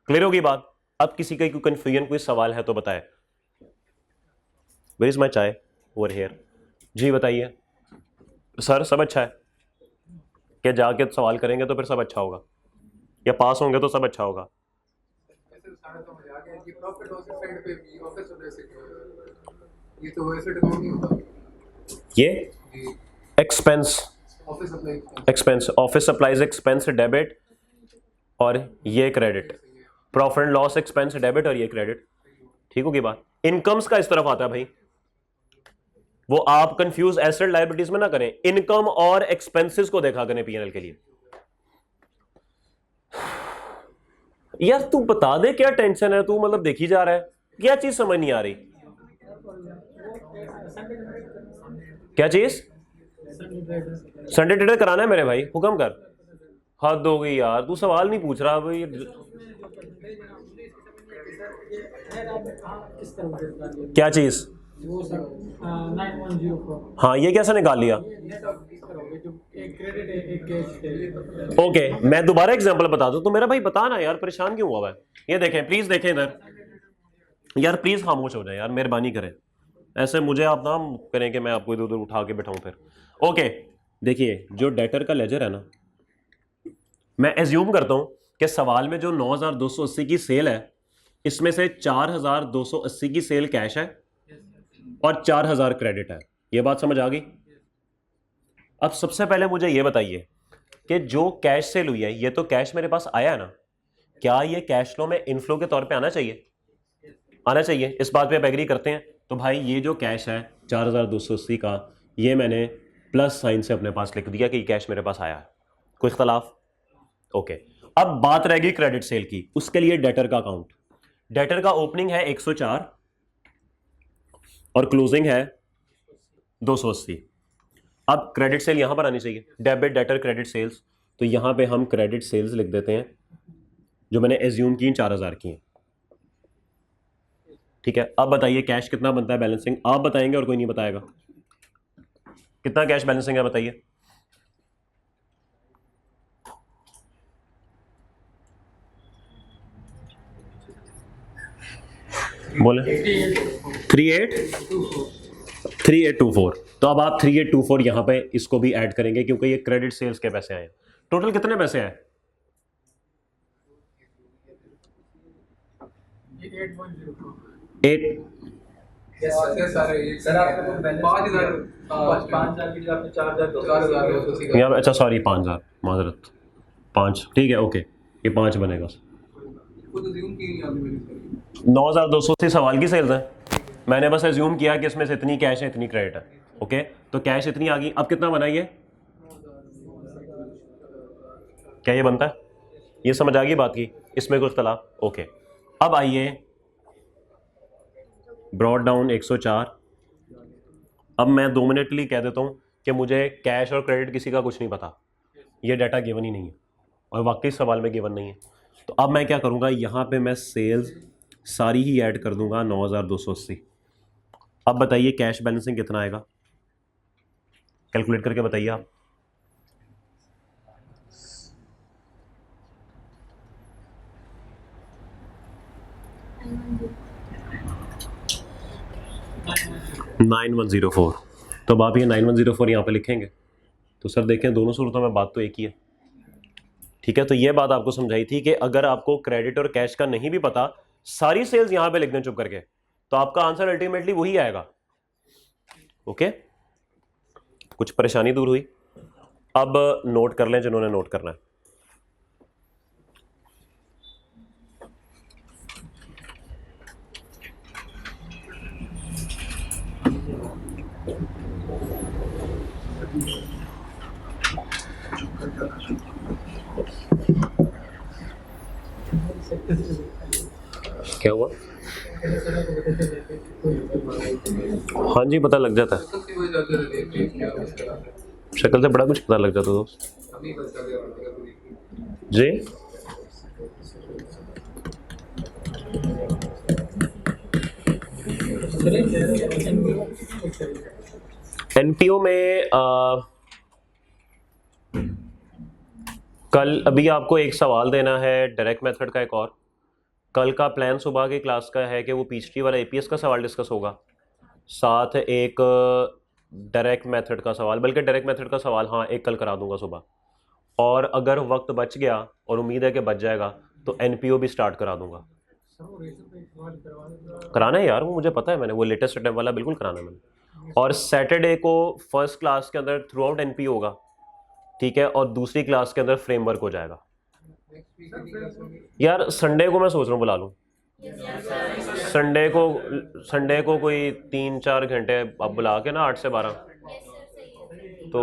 क्लियर होगी बात? अब किसी का कोई कंफ्यूजन, कोई सवाल है तो बताए। Where is my chai? Over here. जी बताइए सर, सब अच्छा है क्या? जाके सवाल करेंगे तो फिर सब अच्छा होगा, या पास होंगे तो सब अच्छा होगा? ये expense, expense office supplies expense debit, और ये credit, profit and loss expense debit, और ये क्रेडिट। ठीक होगी बात? इनकम्स का इस तरफ आता है भाई, वो आप कंफ्यूज एसेट लायबिलिटीज में ना करें, इनकम और एक्सपेंसेस को देखा करें पीएनएल के लिए। यार तू बता दे क्या टेंशन है, तू मतलब देखी जा रहा है, क्या चीज समझ नहीं आ रही? क्या चीज? संडे ट्रेडर कराना है मेरे भाई, हुक्म कर। हद हो गई यार, तू सवाल नहीं पूछ रहा भाई। क्या चीज? हाँ ये कैसे निकाल लिया? ओके मैं दोबारा एग्जांपल बता दूं तो मेरा भाई बता ना यार, परेशान क्यों हुआ है? ये देखें प्लीज, देखें इधर यार, प्लीज खामोश हो जाए यार, मेहरबानी करें, ऐसे मुझे आप ना करें कि मैं आपको इधर उधर उठा के बैठाऊं फिर। ओके देखिए, जो डेटर का लेजर है ना, मैं एज्यूम करता हूं कि सवाल में जो 9280 की सेल है, इसमें से 4280 की सेल कैश है और 4000 क्रेडिट है। ये बात समझ आ गई? अब सबसे पहले मुझे ये बताइए कि जो कैश सेल हुई है, ये तो कैश मेरे पास आया है ना, क्या ये कैश फ्लो में इनफ्लो के तौर पे आना चाहिए? आना चाहिए, इस बात पे आप एग्री करते हैं? तो भाई ये जो कैश है 4280 का, ये मैंने प्लस साइन से अपने पास लिख दिया कि ये कैश मेरे पास आया है। कोई इख्तलाफ? ओके अब बात रहेगी क्रेडिट सेल की, उसके लिए डेटर का अकाउंट। डेटर का ओपनिंग है 104 और क्लोजिंग है 280। अब क्रेडिट सेल यहां पर आनी चाहिए, डेबिट डेटर क्रेडिट सेल्स, तो यहां पे हम क्रेडिट सेल्स लिख देते हैं जो मैंने एज्यूम की 4000 की हैं। ठीक है, अब बताइए कैश कितना बनता है बैलेंसिंग, आप बताएंगे और कोई नहीं बताएगा। कितना कैश बैलेंसिंग है बताइए। बोले 3824। तो अब आप 3824 यहां पे इसको भी ऐड करेंगे क्योंकि ये क्रेडिट सेल्स के पैसे आए। टोटल कितने पैसे आए? 8 अच्छा सॉरी 5000 माजरत 5, ठीक है ओके, ये 5 बनेगा। 9280 सवाल की सेल्स है, मैंने बस एज्यूम किया कि इसमें से इतनी कैश है इतनी क्रेडिट है। ओके तो कैश इतनी आ गई, अब कितना बना ये, क्या ये बनता है? ये समझ आ गई बात की, इसमें कोई इख्तलाफ? ओके अब आइए ब्रॉड डाउन 104। अब मैं 2 मिनट के लिए कह देता हूं कि मुझे कैश और क्रेडिट किसी का कुछ नहीं पता, ये डाटा गिवन ही नहीं है और वाकई सवाल में गिवन नहीं है। तो अब मैं क्या करूंगा, यहां पे मैं सेल्स सारी ही ऐड कर दूंगा 9280। अब बताइए कैश बैलेंसिंग कितना आएगा, कैलकुलेट करके बताइए आप। $9104। तो अब आप ये 9104 यहाँ पे लिखेंगे तो सर देखें दोनों सूरतों में बात तो एक ही है। ठीक है, तो ये बात आपको समझाई थी कि अगर आपको क्रेडिट और कैश का नहीं भी पता, सारी सेल्स यहां पे लिख दें चुप करके, तो आपका आंसर अल्टीमेटली वही आएगा। ओके, कुछ परेशानी दूर हुई? अब नोट कर लें जिन्होंने नोट करना है। क्या हुआ? हाँ जी पता लग जाता है, शक्ल से बड़ा कुछ पता लग जाता दोस्त जी। एनपीओ में कल अभी आपको एक सवाल देना है डायरेक्ट मेथड का एक और। कल का प्लान सुबह की क्लास का है कि वो पीएचडी वाला एपीएस का सवाल डिस्कस होगा, साथ एक डायरेक्ट मेथड का सवाल, बल्कि डायरेक्ट मेथड का सवाल हाँ एक कल करा दूंगा सुबह, और अगर वक्त बच गया और उम्मीद है कि बच जाएगा तो एनपीओ भी स्टार्ट करा दूंगा। कराना है यार, वो मुझे पता है, मैंने वो लेटेस्ट अटेम्प्ट वाला बिल्कुल कराना है मैंने। और सैटरडे को फर्स्ट क्लास के अंदर थ्रू आउट एनपीओ होगा, ठीक है, और दूसरी क्लास के अंदर फ्रेमवर्क हो जाएगा। यार संडे को मैं सोच रहा हूँ बुला लूँ, संडे को कोई 3-4 घंटे अब बुला के ना 8 से 12 तो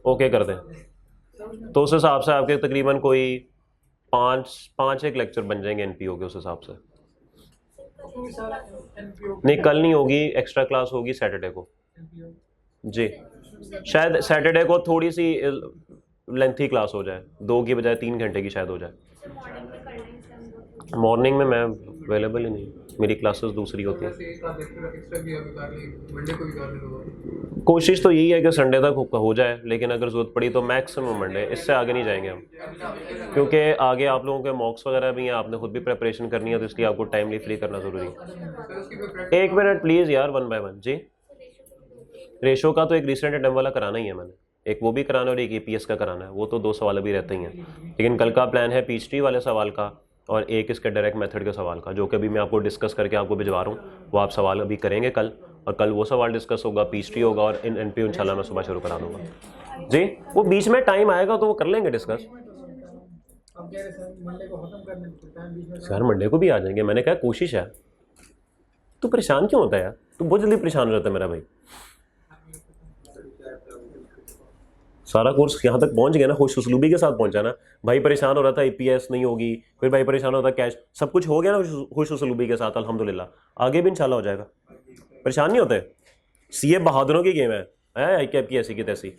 ओके कर दें, तो उस हिसाब से आपके तकरीबन कोई 5 एक लेक्चर बन जाएंगे एनपीओ के उस हिसाब से। नहीं कल नहीं होगी, एक्स्ट्रा क्लास होगी सैटरडे को जी, शायद सैटरडे को थोड़ी सी लेंथी क्लास हो जाए, 2 की बजाय 3 घंटे की शायद हो जाए। मॉर्निंग में मैं अवेलेबल ही नहीं, मेरी क्लासेस दूसरी होती हैं। कोशिश तो यही है कि संडे तक हो जाए, लेकिन अगर ज़रूरत पड़ी तो मैक्सिमम मंडे, इससे आगे नहीं जाएंगे हम, क्योंकि आगे आप लोगों के मॉक्स वगैरह भी हैं, आपने खुद भी प्रिपरेशन करनी है, तो इसलिए आपको टाइमली फ्री करना ज़रूरी है। 1 मिनट प्लीज़ यार, 1 बाय 1 जी। रेशो का तो एक रिसेंट अटेम्प्ट वाला कराना ही है मैंने, एक वो भी कराना है और एक ईपीएस का कराना है, वो तो 2 सवाल अभी रहते ही हैं, लेकिन कल का प्लान है पीएचडी वाले सवाल का और एक इसके डायरेक्ट मेथड के सवाल का, जो कि अभी मैं आपको डिस्कस करके आपको भिजवा रहा हूँ, वो आप सवाल अभी करेंगे कल, और कल वो सवाल डिस्कस होगा, पीएचडी होगा, और इन एनपीओ इंशाल्लाह मैं सुबह शुरू करा दूंगा जी। वो बीच में टाइम आएगा तो वो कर लेंगे डिस्कस। सर मंडे को भी आ जाएंगे, मैंने कहा कोशिश है। तू परेशान क्यों होता है यार, तू बहुत जल्दी परेशान हो जाता है मेरा भाई। सारा कोर्स यहाँ तक पहुँच गया ना, खुश उसलूबी के साथ पहुँचा ना। भाई परेशान हो रहा था ईपीएस नहीं होगी, फिर भाई परेशान हो रहा था कैश, सब कुछ हो गया ना खुश उसलूबी के साथ, अल्हम्दुलिल्लाह आगे भी इंशाल्लाह हो जाएगा। परेशान नहीं होते? सीए बहादुरों की गेम है आई कैप की ऐसी की तैसी।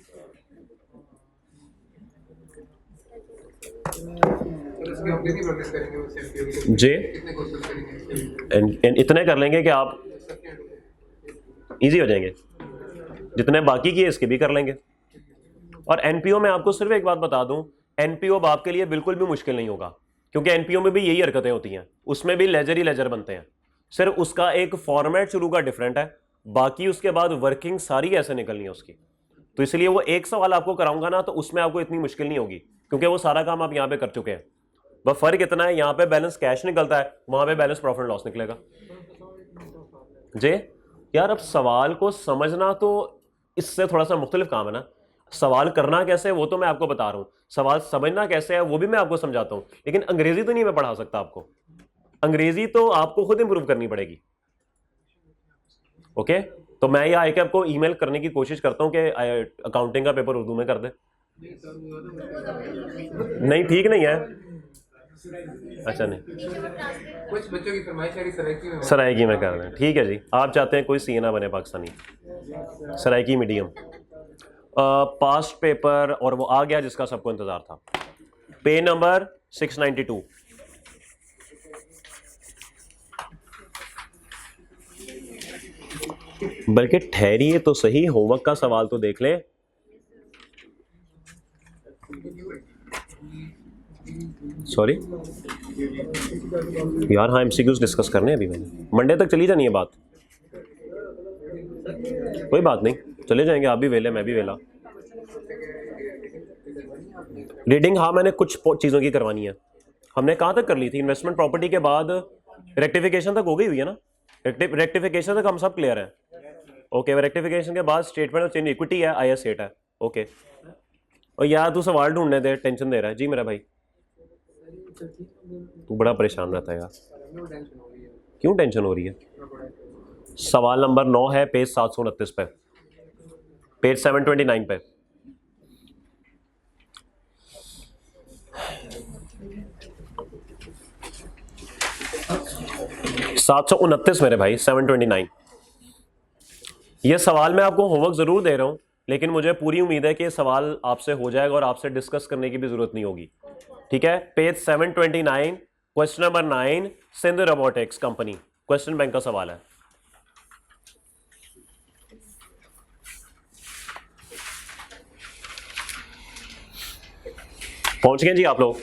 जी इतने कर लेंगे कि आप इजी हो जाएंगे, जितने बाकी किए इसके भी कर लेंगे। और एनपीओ में आपको सिर्फ एक बात बता दूं, एनपीओ आपके लिए बिल्कुल भी मुश्किल नहीं होगा, क्योंकि एनपीओ में भी यही हरकतें होती हैं, उसमें भी लेजर ही लेजर बनते हैं, सिर्फ उसका एक फॉर्मेट शुरू का डिफरेंट है, बाकी उसके बाद वर्किंग सारी ऐसे निकलनी है उसकी। तो इसलिए वो एक सवाल आपको कराऊंगा ना, तो उसमें आपको इतनी मुश्किल नहीं होगी, क्योंकि वो सारा काम आप यहां पे कर चुके हैं। बस फर्क इतना है, यहां पे बैलेंस कैश निकलता है, वहां पे बैलेंस प्रॉफिट लॉस निकलेगा। जी यार, अब सवाल को समझना तो इससे थोड़ा सा मुख्तलिफ काम है ना, सवाल करना कैसे है वो तो मैं आपको बता रहा हूं, सवाल समझना कैसे है वो भी मैं आपको समझाता हूं, लेकिन अंग्रेजी तो नहीं मैं पढ़ा सकता आपको, अंग्रेजी तो आपको खुद इंप्रूव करनी पड़ेगी। ओके, तो मैं ये आई आपको ईमेल करने की कोशिश करता हूं कि अकाउंटिंग का पेपर उर्दू में कर दे। नहीं ठीक नहीं है, अच्छा नहीं, कुछ बच्चों की फरमाइश है कि सराइकी में कर दें, ठीक है जी। आप चाहते हैं कोई सी ना बने Pakistani, Saraiki medium. Past paper और वो आ गया जिसका सबको इंतजार था, पे नंबर 692। बल्कि ठहरिए तो सही, होमवर्क का सवाल तो देख लें। सॉरी यार, हाँ एमसीक्यूज डिस्कस करने अभी मैंने, मंडे तक चली जानी है बात, कोई बात नहीं, चले जाएंगे, आप भी वेले मैं भी वेला। रीडिंग हाँ मैंने कुछ चीज़ों की करवानी है, हमने कहाँ तक कर ली थी, इन्वेस्टमेंट प्रॉपर्टी के बाद रेक्टिफिकेशन तक हो गई हुई है ना, रेक्टिफिकेशन तक हम सब क्लियर है। ओके, रेक्टिफिकेशन के बाद स्टेटमेंट ऑफ चेंज इक्विटी है, आईएस 8 है। ओके, और यार तू सवाल ढूंढने दे, टेंशन दे रहा है जी मेरा भाई, तू बड़ा परेशान रहता है यार, क्यों टेंशन हो रही है। सवाल नंबर 9 है पेज 729 पे, पेज 729 पे। $729 मेरे भाई, 729। ये सवाल मैं आपको होमवर्क जरूर दे रहा हूं, लेकिन मुझे पूरी उम्मीद है कि सवाल आपसे हो जाएगा और आपसे डिस्कस करने की भी जरूरत नहीं होगी। ठीक है, page 729, question number 9, Sindh robotics company, question bank का सवाल है। पहुंच गए जी आप लोग?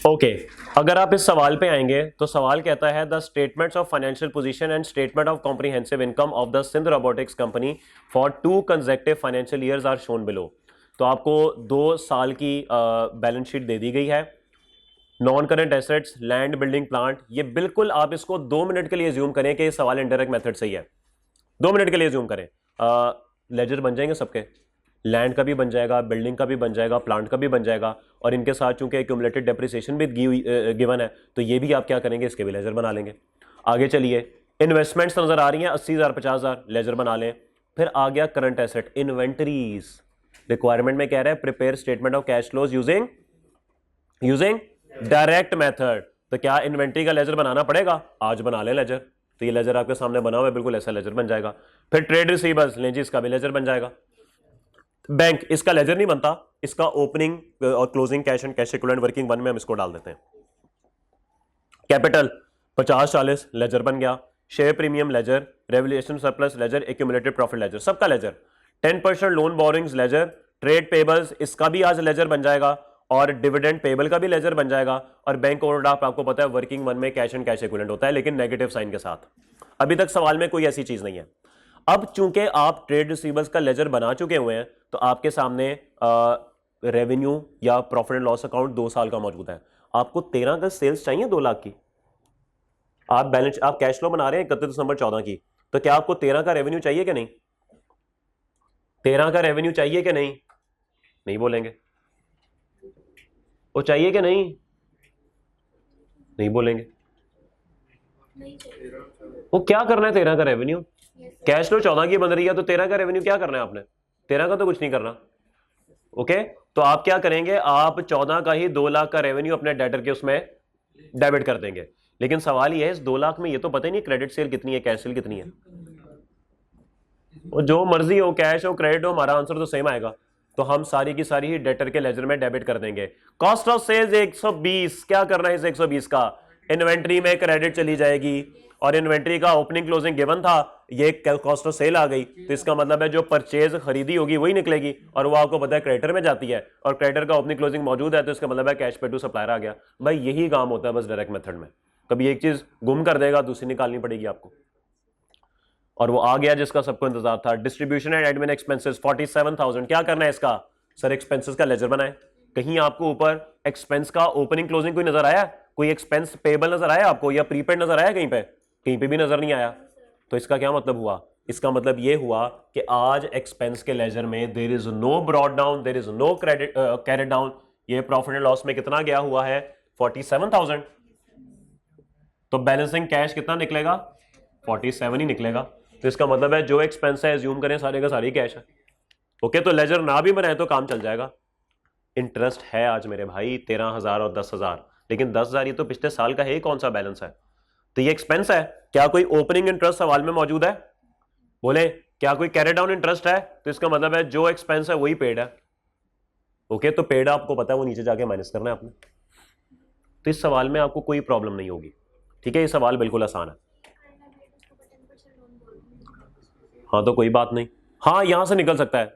ओके, अगर आप इस सवाल पे आएंगे तो सवाल कहता है the statements of financial position and statement of comprehensive income of the Sindh robotics company for 2 consecutive financial years are shown below. तो आपको 2 साल की बैलेंस शीट दे दी गई है। Non current assets, land, building, plant, ये बिल्कुल आप इसको 2 मिनट के लिए ज्यूम करें कि ये सवाल इनडायरेक्ट मेथड से ही है, 2 मिनट के लिए ज्यूम करें। लेजर बन जाएंगे सबके, लैंड का भी बन जाएगा, बिल्डिंग का भी बन जाएगा, प्लांट का भी बन जाएगा, और इनके साथ चूंकि एक्यूमुलेटेड डेप्रिसिएशन भी गिवन है, तो ये भी आप क्या करेंगे, इसके भी लेजर बना लेंगे। आगे चलिए, इन्वेस्टमेंट्स नजर आ रही हैं 80,000 50,000, लेजर बना लें। फिर आ गया करंट एसेट, इन्वेंटरीज, रिक्वायरमेंट में कह रहा है prepare statement of cash flows using direct method. तो क्या इन्वेंटरी का लेजर बनाना पड़ेगा? आज बना ले लेजर, तो ये लेजर आपके सामने बना हुआ है, बिल्कुल ऐसा लेजर बन जाएगा। फिर ट्रेड रिसीवर्स लें जी, इसका भी लेजर बन जाएगा। बैंक, इसका लेजर नहीं बनता, इसका ओपनिंग और closing cash and cash equivalent working one में हम इसको डाल देते हैं। कैपिटल 50-40 लेजर बन गया। Share premium ledger, revaluation surplus ledger, accumulated profit ledger, सबका ledger. 10% loan borrowings ledger, trade payables, इसका भी आज लेजर बन जाएगा, और डिविडेंड पेबल का भी लेजर बन जाएगा। और बैंक ओवरड्राफ्ट आपको पता है वर्किंग वन में कैश एंड कैश इक्विवेलेंट होता है, लेकिन नेगेटिव साइन के साथ। अभी तक सवाल में कोई ऐसी चीज नहीं है। अब चूंकि आप ट्रेड रिसीवर्स का लेजर बना चुके हुए हैं, तो आपके सामने रेवेन्यू या प्रॉफिट एंड लॉस अकाउंट 2 साल का मौजूद है। आपको 13 का सेल्स चाहिए 2 लाख की, आप कैश फ्लो बना रहे हैं 31 दिसंबर 14 की, तो क्या आपको 13 का रेवेन्यू चाहिए कि नहीं? 13 का रेवेन्यू चाहिए कि नहीं? नहीं बोलेंगे। वो चाहिए कि नहीं? नहीं बोलेंगे। वो क्या करना है 13 का रेवेन्यू? कैश फ्लो 14 की बन रही है, तो 13 का रेवेन्यू क्या करना है आपने? 13 का तो कुछ नहीं करना। ओके, तो आप क्या करेंगे, आप 14 का ही 2 लाख का रेवेन्यू अपने डेटर के उसमें डेबिट कर देंगे। लेकिन सवाल यह है, इस 2 लाख में ये तो पता ही नहीं क्रेडिट सेल कितनी है, कैश सेल कितनी है। वो जो मर्जी हो, कैश हो क्रेडिट हो, हमारा आंसर तो सेम आएगा। तो हम सारी की सारी ही डेटर के लेजर में डेबिट कर देंगे। कॉस्ट ऑफ सेल्स 120, क्या करना है इस 120 का, इन्वेंट्री में क्रेडिट चली जाएगी और इन्वेंट्री का ओपनिंग क्लोजिंग गिवन था, ये कॉस्ट ऑफ सेल आ गई, तो इसका मतलब है जो परचेज खरीदी होगी वही निकलेगी और वो आपको पता है क्रेडिटर में जाती है और क्रेडिटर का ओपनिंग क्लोजिंग मौजूद है, तो इसका मतलब है कैश पे टू सप्लायर आ गया। भाई यही काम होता है बस डायरेक्ट मेथड में, कभी एक चीज गुम कर देगा दूसरी निकालनी पड़ेगी आपको, और वो आ गया जिसका सबको इंतजार था। डिस्ट्रीब्यूशन एंड एडमिन एक्सपेंसेस 47,000, क्या करना है इसका सर, एक्सपेंसेस का लेजर बनाए। कहीं आपको ऊपर एक्सपेंस का ओपनिंग क्लोजिंग कोई नजर आया, कोई एक्सपेंस पेबल नजर आया आपको या प्रीपेड नजर आया, कहीं पे भी नजर नहीं आया। तो इसका क्या मतलब हुआ, इसका मतलब ये हुआ कि आज एक्सपेंस के लेजर में there is no brought down, there is no credit carried down. ये प्रॉफिट एंड लॉस में कितना गया हुआ है 47,000, तो बैलेंसिंग कैश कितना निकलेगा 47 ही निकलेगा। तो इसका मतलब है जो एक्सपेंस है एज्यूम करें सारे का सारी कैश है। ओके, तो लेजर ना भी बनाए तो काम चल जाएगा। इंटरेस्ट है आज मेरे भाई 13,000 और 10,000, लेकिन 10,000 ये तो पिछले साल का है ही, कौन सा बैलेंस है, तो ये एक्सपेंस है। क्या कोई ओपनिंग इंटरेस्ट सवाल में मौजूद है, बोले क्या कोई कैरी डाउन इंटरेस्ट है, तो इसका मतलब है जो एक्सपेंस है वही पेड है। ओके, तो पेड आपको पता है वो नीचे जाके माइनस करना है आपने, तो इस सवाल में आपको कोई प्रॉब्लम नहीं होगी। ठीक है, ये सवाल बिल्कुल आसान है। हाँ तो कोई बात नहीं, हाँ यहां से निकल सकता है।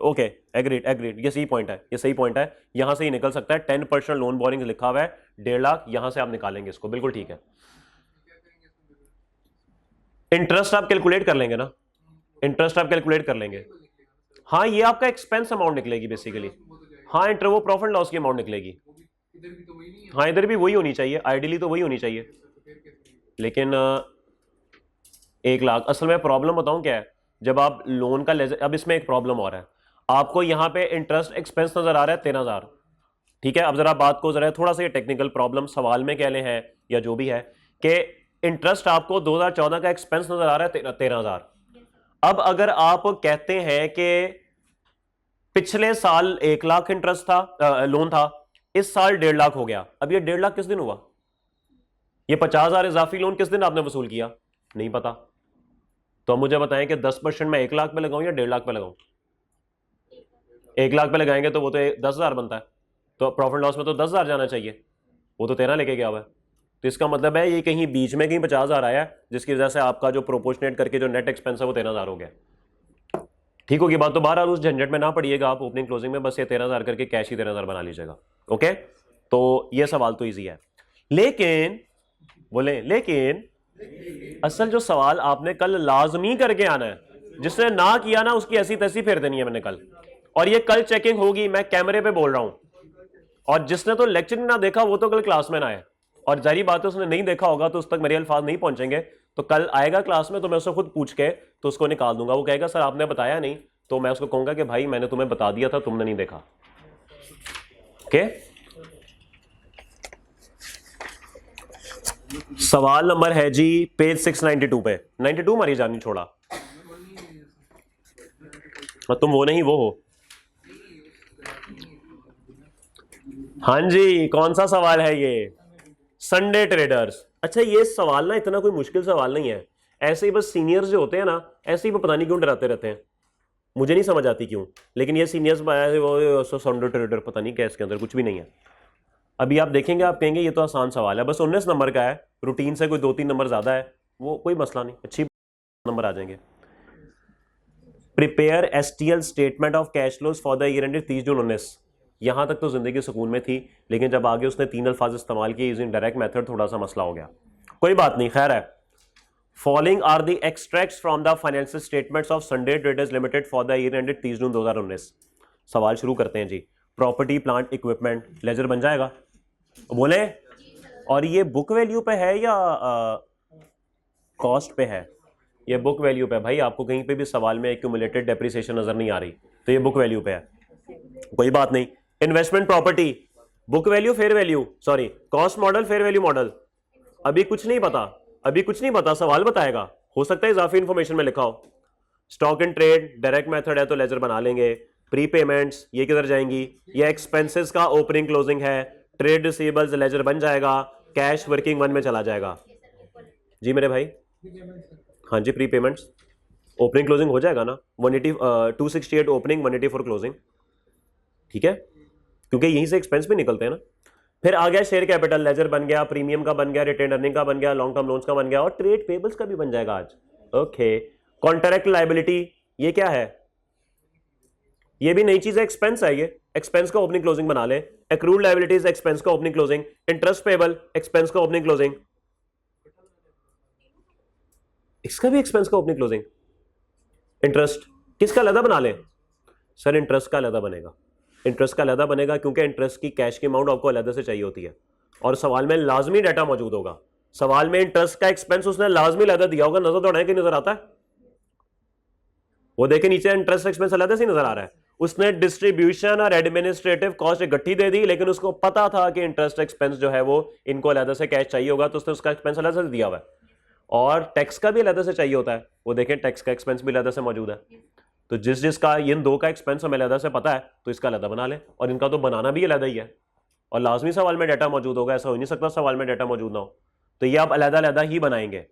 ओके, एग्रीड एग्रीड, ये सही पॉइंट है, ये सही पॉइंट है, यहां से ही निकल सकता है। 10% लोन बोरिंग लिखा हुआ है 1.5 लाख, यहां से आप निकालेंगे इसको, बिल्कुल ठीक है। इंटरेस्ट आप कैलकुलेट कर लेंगे ना, इंटरेस्ट आप कैलकुलेट कर लेंगे। हाँ ये आपका एक्सपेंस अमाउंट निकलेगी बेसिकली, हाँ इंटर वो प्रॉफिट लॉस की अमाउंट निकलेगी। हाँ इधर भी वही होनी चाहिए, आइडियली तो वही होनी चाहिए, लेकिन 1 लाख असल में प्रॉब्लम बताऊं क्या है, जब आप लोन का लेजर, अब इसमें एक प्रॉब्लम और है, आपको यहां पे इंटरेस्ट एक्सपेंस नजर आ रहा है 13,000, ठीक है। अब जरा बात को जरा थोड़ा सा ये टेक्निकल प्रॉब्लम सवाल में कह ले हैं या जो भी है कि इंटरेस्ट आपको 2014 का एक्सपेंस नजर आ रहा है 13,000। अब अगर आप कहते हैं कि पिछले साल 1 लाख इंटरेस्ट था, लोन था, इस साल 1.5 लाख हो गया, अब ये 1.5 लाख किस दिन हुआ, ये 50,000 इजाफी लोन किस दिन आपने वसूल किया, नहीं पता। तो मुझे बताएं कि 10% मैं 1 लाख पे लगाऊं या 1.5 लाख पे लगाऊं। 1 लाख पे लगाएंगे तो वो तो 10,000 बनता है, तो प्रॉफिट लॉस में तो 10,000 जाना चाहिए, वो तो 13 लेके गया हुआ है। तो इसका मतलब है ये कहीं बीच में कहीं 50,000 आया, जिसकी वजह से आपका जो प्रोपोर्शनेट करके जो नेट एक्सपेंस है वो 13,000 हो गया। ठीक होगी बात, तो बहरहाल उस झंझट में ना पड़िएगा आप ओपनिंग क्लोजिंग में, बस ये 13,000 करके कैश ही 13,000 बना लीजिएगा। ओके, तो ये सवाल तो ईजी है, लेकिन बोले लेकिन असल जो सवाल आपने कल लाजमी करके आना है, जिसने ना किया ना उसकी ऐसी तैसी फेर देनी है मैंने कल, और ये कल चेकिंग होगी, मैं कैमरे पे बोल रहा हूं। और जिसने तो लेक्चर ना देखा वो तो कल क्लास में ना आए, और जारी बात है उसने नहीं देखा होगा तो उस तक मेरे अल्फाज नहीं पहुंचेंगे, तो कल आएगा क्लास में तो मैं उससे खुद पूछ के तो उसको निकाल दूंगा। वो कहेगा सर आपने बताया नहीं, तो मैं उसको कहूंगा कि भाई मैंने तुम्हें बता दिया था, तुमने नहीं देखा। ओके, सवाल नंबर है जी पेज 692 पे, 92 मारी जानी छोड़ा, और तुम वो नहीं वो हो। हाँ जी, कौन सा सवाल है ये, संडे ट्रेडर्स। अच्छा ये सवाल ना इतना कोई मुश्किल सवाल नहीं है, ऐसे ही बस सीनियर्स जो होते हैं ना ऐसे ही वो पता नहीं क्यों डराते रहते हैं, मुझे नहीं समझ आती क्यों, लेकिन ये सीनियर्स वो संडे ट्रेडर पता नहीं क्या, इसके अंदर कुछ भी नहीं है। अभी आप देखेंगे आप कहेंगे ये तो आसान सवाल है, बस 19 नंबर का है, रूटीन से कोई 2-3 नंबर ज्यादा है, वो कोई मसला नहीं, अच्छी नंबर आ जाएंगे। Prepare STL statement of cash flows for the year ended 30 जून 19। यहां तक तो जिंदगी सुकून में थी, लेकिन जब आगे उसने 3 अल्फाज इस्तेमाल किए यूजिंग डायरेक्ट मेथड, थोड़ा सा मसला हो गया, कोई बात नहीं, खैर है। Following are the extracts from the financial statements of Sunday traders limited for the year ended 30 June 2019। सवाल शुरू करते हैं जी। प्रॉपर्टी प्लांट इक्विपमेंट लेजर बन जाएगा, बोले, और ये बुक वैल्यू पे है या कॉस्ट पे है, ये बुक वैल्यू पे है। भाई आपको कहीं पे भी सवाल में एक्यूमुलेटेड डेप्रिसिएशन नजर नहीं आ रही, तो ये बुक वैल्यू पे है, कोई बात नहीं। Investment property book value fair value, sorry cost model fair value model, अभी कुछ नहीं पता, अभी कुछ नहीं पता, सवाल बताएगा, हो सकता है इजाफी इंफॉर्मेशन में लिखा हो। Stock and trade direct method है तो लेजर बना लेंगे। प्री पेमेंट्स ये किधर जाएंगी, ये एक्सपेंसेस का ओपनिंग क्लोजिंग है, ट्रेड रिसीवेबल्स लेजर बन जाएगा, कैश वर्किंग 1 में चला जाएगा। जी मेरे भाई, हाँ जी प्री पेमेंट्स, ओपनिंग क्लोजिंग हो जाएगा ना, 268 ओपनिंग 184 क्लोजिंग, ठीक है, क्योंकि यहीं से एक्सपेंस भी निकलते हैं ना। फिर आ गया शेयर कैपिटल, लेजर बन गया, प्रीमियम का बन गया, रिटेन अर्निंग का बन गया, लॉन्ग टर्म लोन्स का बन गया, और ट्रेड पेबल्स का भी बन जाएगा आज। ओके, कॉन्ट्रैक्ट लायबिलिटी, ये क्या है? ये भी नई चीज है, एक्सपेंस है, ये एक्सपेंस का ओपनिंग क्लोजिंग बना ले। एक्रूड लायबिलिटीज एक्सपेंस का opening closing, interest payable expense का ओपनिंग क्लोजिंग, इसका भी एक्सपेंस का ओपनिंग क्लोजिंग। इंटरेस्ट किसका अलग बना ले? सर इंटरेस्ट का अलग बनेगा, इंटरेस्ट का अलग बनेगा क्योंकि इंटरेस्ट की कैश की अमाउंट आपको अलग से चाहिए होती है, और सवाल में लाजमी डाटा मौजूद होगा। सवाल में इंटरेस्ट का एक्सपेंस उसने लाजमी अलग दिया होगा, नजर दौड़ाएं कि नजर आता है? वो देखे नीचे इंटरेस्ट एक्सपेंस अलग से नजर आ रहा है। उसने डिस्ट्रीब्यूशन और एडमिनिस्ट्रेटिव कॉस्ट इकट्ठी दे दी, लेकिन उसको पता था कि इंटरेस्ट एक्सपेंस जो है वो इनको अलग से कैश चाहिए होगा, तो उसने उसका एक्सपेंस अलग से दिया हुआ है। और टैक्स का भी अलग से चाहिए होता है, वो देखें टैक्स का एक्सपेंस भी अलग से मौजूद है। तो जिसका इन दो का एक्सपेंस हमें अलग से पता है तो इसका अलग बना ले, और इनका तो बनाना भी अलग ही है, और लाजमी सवाल में डाटा मौजूद होगा, ऐसा हो नहीं सकता सवाल में डाटा मौजूद ना हो। तो ये आप अलग अलग ही बनाएंगे,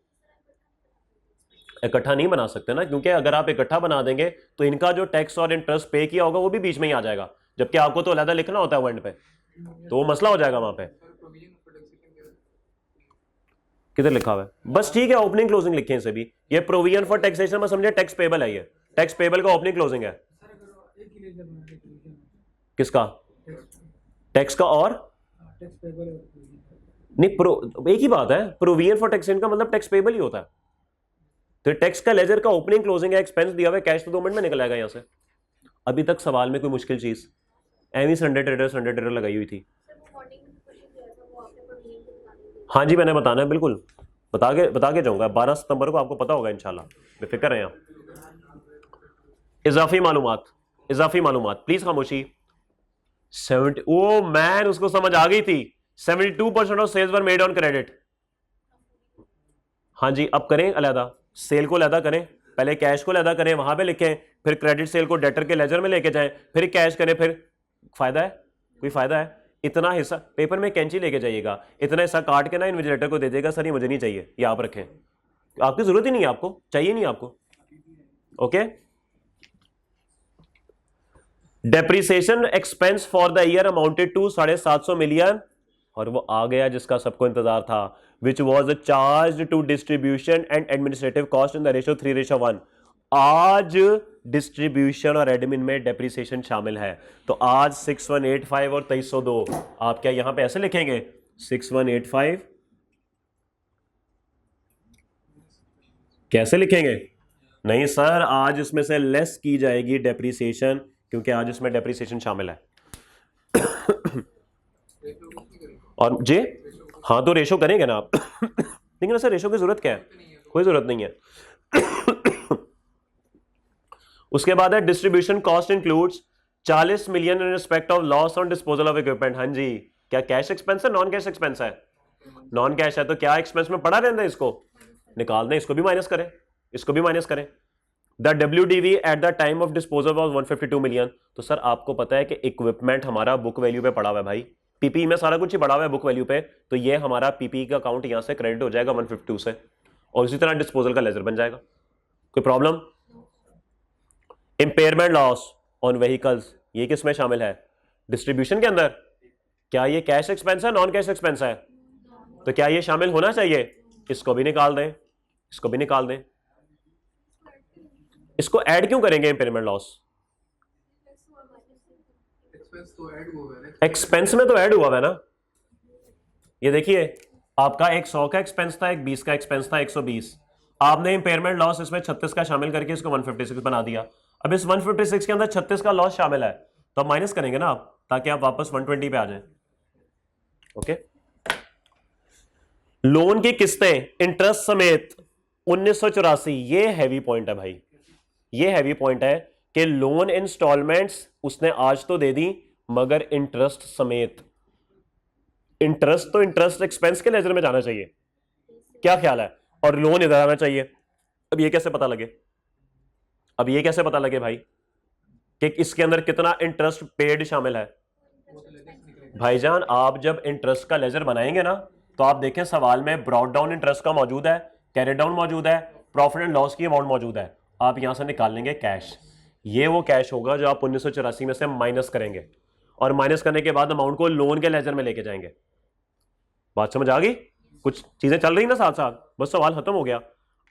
इकट्ठा नहीं बना सकते ना, क्योंकि अगर आप इकट्ठा बना देंगे तो इनका जो टैक्स और इंटरेस्ट पे किया होगा वो भी बीच में ही आ जाएगा, जबकि आपको तो अलग लिखना होता है एंड पे, तो वो मसला हो जाएगा वहां पे। किधर लिखा हुआ है? बस ठीक है, ओपनिंग क्लोजिंग लिखे इसे भी, ये प्रोविजन फॉर टैक्सेशन में समझे टैक्स पेबल है, ये टैक्स पेबल का ओपनिंग क्लोजिंग है। किसका? टैक्स का और नहीं, एक ही बात है, प्रोविजन फॉर टैक्सेशन का मतलब टैक्स पेबल ही होता है। तो टैक्स का लेजर का ओपनिंग क्लोजिंग है, एक्सपेंस दिया हुआ है, कैश तो 2 मिनट में निकल आएगा यहां से। अभी तक सवाल में कोई मुश्किल चीज एवी संडे ट्रेडर लगाई हुई थी। हाँ जी, मैंने बताना है, बिल्कुल बता के जाऊंगा, 12 सितंबर को आपको पता होगा इंशाल्लाह, बेफिक्र हैं आप। इजाफी मालूमात प्लीज खामोशी। 70, ओ मैन, उसको समझ आ गई थी, 72% of sales were made on credit. हाँ जी, अब करें अलहदा, सेल को अलहदा करें, पहले कैश को अलहदा करें, वहां पे लिखें, फिर क्रेडिट सेल को डेटर के लेजर में लेके जाएं, फिर कैश करें, फिर फायदा है? कोई फायदा है? इतना हिस्सा पेपर में कैंची लेके जाइएगा, इतना हिस्सा काट के ना इन्विजिलेटर को दे देगा, सर ये मुझे नहीं चाहिए, ये आप रखें, आपकी जरूरत ही नहीं है, आपको चाहिए नहीं आपको। Okay, depreciation expense for the year amounted to 750 million, और वो आ गया जिसका सबको इंतजार था, which was charge to distribution and administrative cost in the ratio 3:1। आज डिस्ट्रीब्यूशन और एडमिन में डेप्रिसिएशन शामिल है, तो आज 6185 और 2302, आप क्या यहां पे ऐसे लिखेंगे 6185, कैसे लिखेंगे? नहीं सर, आज इसमें से लेस की जाएगी डेप्रिसिएशन, क्योंकि आज इसमें डेप्रिसिएशन शामिल है। और जे हाँ, तो रेशो करेंगे ना आप लेकिन सर रेशो की जरूरत क्या है? कोई जरूरत नहीं है। उसके बाद है distribution cost includes 40 million in respect of loss on disposal of equipment. हाँ जी, क्या कैश एक्सपेंस है, नॉन कैश एक्सपेंस है? नॉन कैश है, तो क्या एक्सपेंस में पड़ा रहता है, इसको निकाल दें, इसको भी माइनस करें, इसको भी माइनस करें। The WDV at the time of disposal was 152 million. तो सर आपको पता है कि इक्विपमेंट हमारा बुक वैल्यू पे पड़ा हुआ है भाई, पीपी में सारा कुछ ही पड़ा हुआ है बुक वैल्यू पे, तो ये हमारा पीपी का अकाउंट यहां से क्रेडिट हो जाएगा 152 से, और इसी तरह डिस्पोजल का लेजर बन जाएगा। कोई problem? Impairment loss on vehicles, ये किस में शामिल है? डिस्ट्रीब्यूशन के अंदर। क्या ये कैश एक्सपेंस है, नॉन कैश एक्सपेंस है? तो क्या ये शामिल होना चाहिए? इसको भी निकाल दें, इसको भी निकाल दें। इसको ऐड क्यों करेंगे इंपेयरमेंट लॉस? एक्सपेंस में तो ऐड हुआ है ना। ये देखिए, आपका एक 100 का एक्सपेंस था, एक 20 का एक्सपेंस था, 120, आपने इंपेयरमेंट लॉस इसमें 36 का शामिल करके इसको 156 बना दिया। अब इस 156 के अंदर 36 का लॉस शामिल है, तो आप माइनस करेंगे ना आप, ताकि आप वापस 120 पे आ जाएं। ओके, लोन की किस्तें इंटरेस्ट समेत 1984, ये हैवी पॉइंट है भाई, ये हैवी पॉइंट है कि लोन इंस्टॉलमेंट्स उसने आज तो दे दी, मगर इंटरेस्ट समेत। इंटरेस्ट तो इंटरेस्ट एक्सपेंस के लेजर में जाना चाहिए, क्या ख्याल है, और लोन इधर आना चाहिए। अब ये कैसे पता लगे, अब ये कैसे पता लगे भाई कि इसके अंदर कितना इंटरेस्ट पेड शामिल है? भाईजान, आप जब इंटरेस्ट का लेजर बनाएंगे ना, तो आप देखें सवाल में ब्रॉड डाउन इंटरेस्ट का मौजूद है, कैरी डाउन मौजूद है, प्रॉफिट एंड लॉस की अमाउंट मौजूद है। आप यहां से निकाल लेंगे कैश। ये वो कैश होगा जो आप 1984 में से माइनस करेंगे और माइनस करने के बाद अमाउंट को लोन के लेजर में लेके जाएंगे। बात समझ आ गई? कुछ चीजें चल रही ना साथ साथ, बस सवाल खत्म हो गया।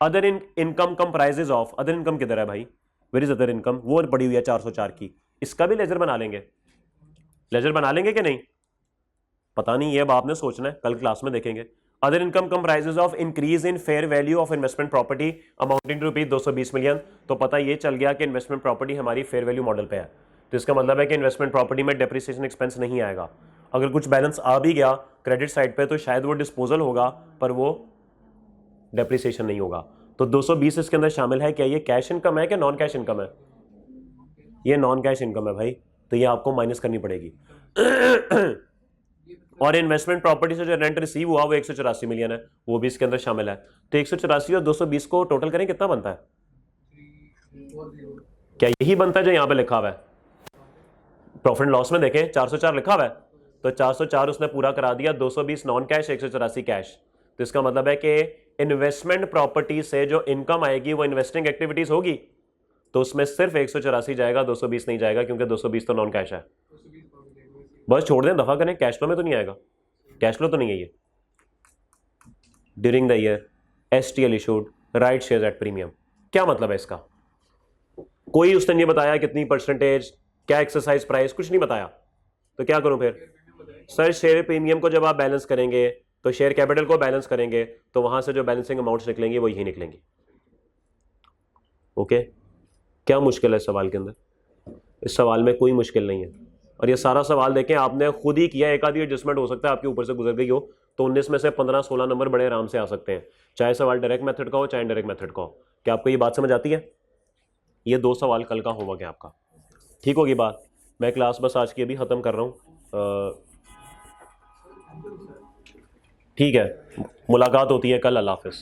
Other income comprises of, other income किधर है भाई? Where is other income? वो पड़ी हुई है 404 की, इसका भी लेजर बना लेंगे। लेजर बना लेंगे कि नहीं पता नहीं, ये अब आपने सोचना है, कल क्लास में देखेंगे। Other income comprises of increase in fair value of investment property amounting to rupees 220 million. तो पता ये चल गया कि इन्वेस्टमेंट प्रॉपर्टी हमारी फेयर वैल्यू मॉडल पे है, तो इसका मतलब है कि इन्वेस्टमेंट प्रॉपर्टी में डेप्रिसिएशन एक्सपेंस नहीं आएगा। अगर कुछ बैलेंस आ भी गया क्रेडिट साइड पे तो शायद वो डिस्पोजल होगा, पर वो डेप्रिसिएशन नहीं होगा। तो 220 इसके अंदर शामिल है। क्या ये कैश इनकम है कि नॉन कैश इनकम है? ये नॉन कैश इनकम है भाई, तो ये आपको माइनस करनी पड़ेगी। और इन्वेस्टमेंट प्रॉपर्टी से जो रेंट रिसीव हुआ वो 184 मिलियन है, वो भी इसके अंदर शामिल है। तो 184 और 220 को टोटल करें कितना बनता है? क्या यही बनता है जो यहां पे लिखा हुआ है? प्रॉफिट एंड लॉस में देखें 404 लिखा हुआ है, तो 404 उसने पूरा करा दिया, 220 नॉन कैश, 184 कैश। तो इसका मतलब है कि इन्वेस्टमेंट प्रॉपर्टी से जो इनकम आएगी वो इन्वेस्टिंग एक्टिविटीज होगी, तो उसमें सिर्फ 184 जाएगा, 220 नहीं जाएगा, क्योंकि 220 तो नॉन कैश है। बस छोड़ दें, दफा करें, कैश फ्लो में तो नहीं आएगा, कैश फ्लो तो नहीं है ये। During the year STL issued right shares at premium, क्या मतलब है इसका? कोई उसने नहीं बताया कितनी परसेंटेज, क्या एक्सरसाइज प्राइस, कुछ नहीं बताया, तो क्या करूं फिर? सर शेयर प्रीमियम को जब आप बैलेंस करेंगे तो शेयर कैपिटल को बैलेंस करेंगे, तो वहां से जो बैलेंसिंग अमाउंट्स निकलेंगे वो यही निकलेंगे। ओके, क्या मुश्किल है सवाल के अंदर? इस सवाल में कोई मुश्किल नहीं है। और ये सारा सवाल देखें आपने खुद ही किया, एक आधी एडजस्टमेंट हो सकता है आपके ऊपर से गुजर गई हो, तो 19 में से 15-16 नंबर बड़े आराम से आ सकते हैं, चाहे सवाल डायरेक्ट मेथड का हो चाहे इनडायरेक्ट मेथड का हो। क्या आपको ये बात समझ आती है? ये 2 सवाल कल का होमवर्क है आपका, ठीक होगी बात? मैं क्लास बस आज की अभी ख़त्म कर रहा हूँ, ठीक है, मुलाकात होती है कल। अल्लाह हाफिज़।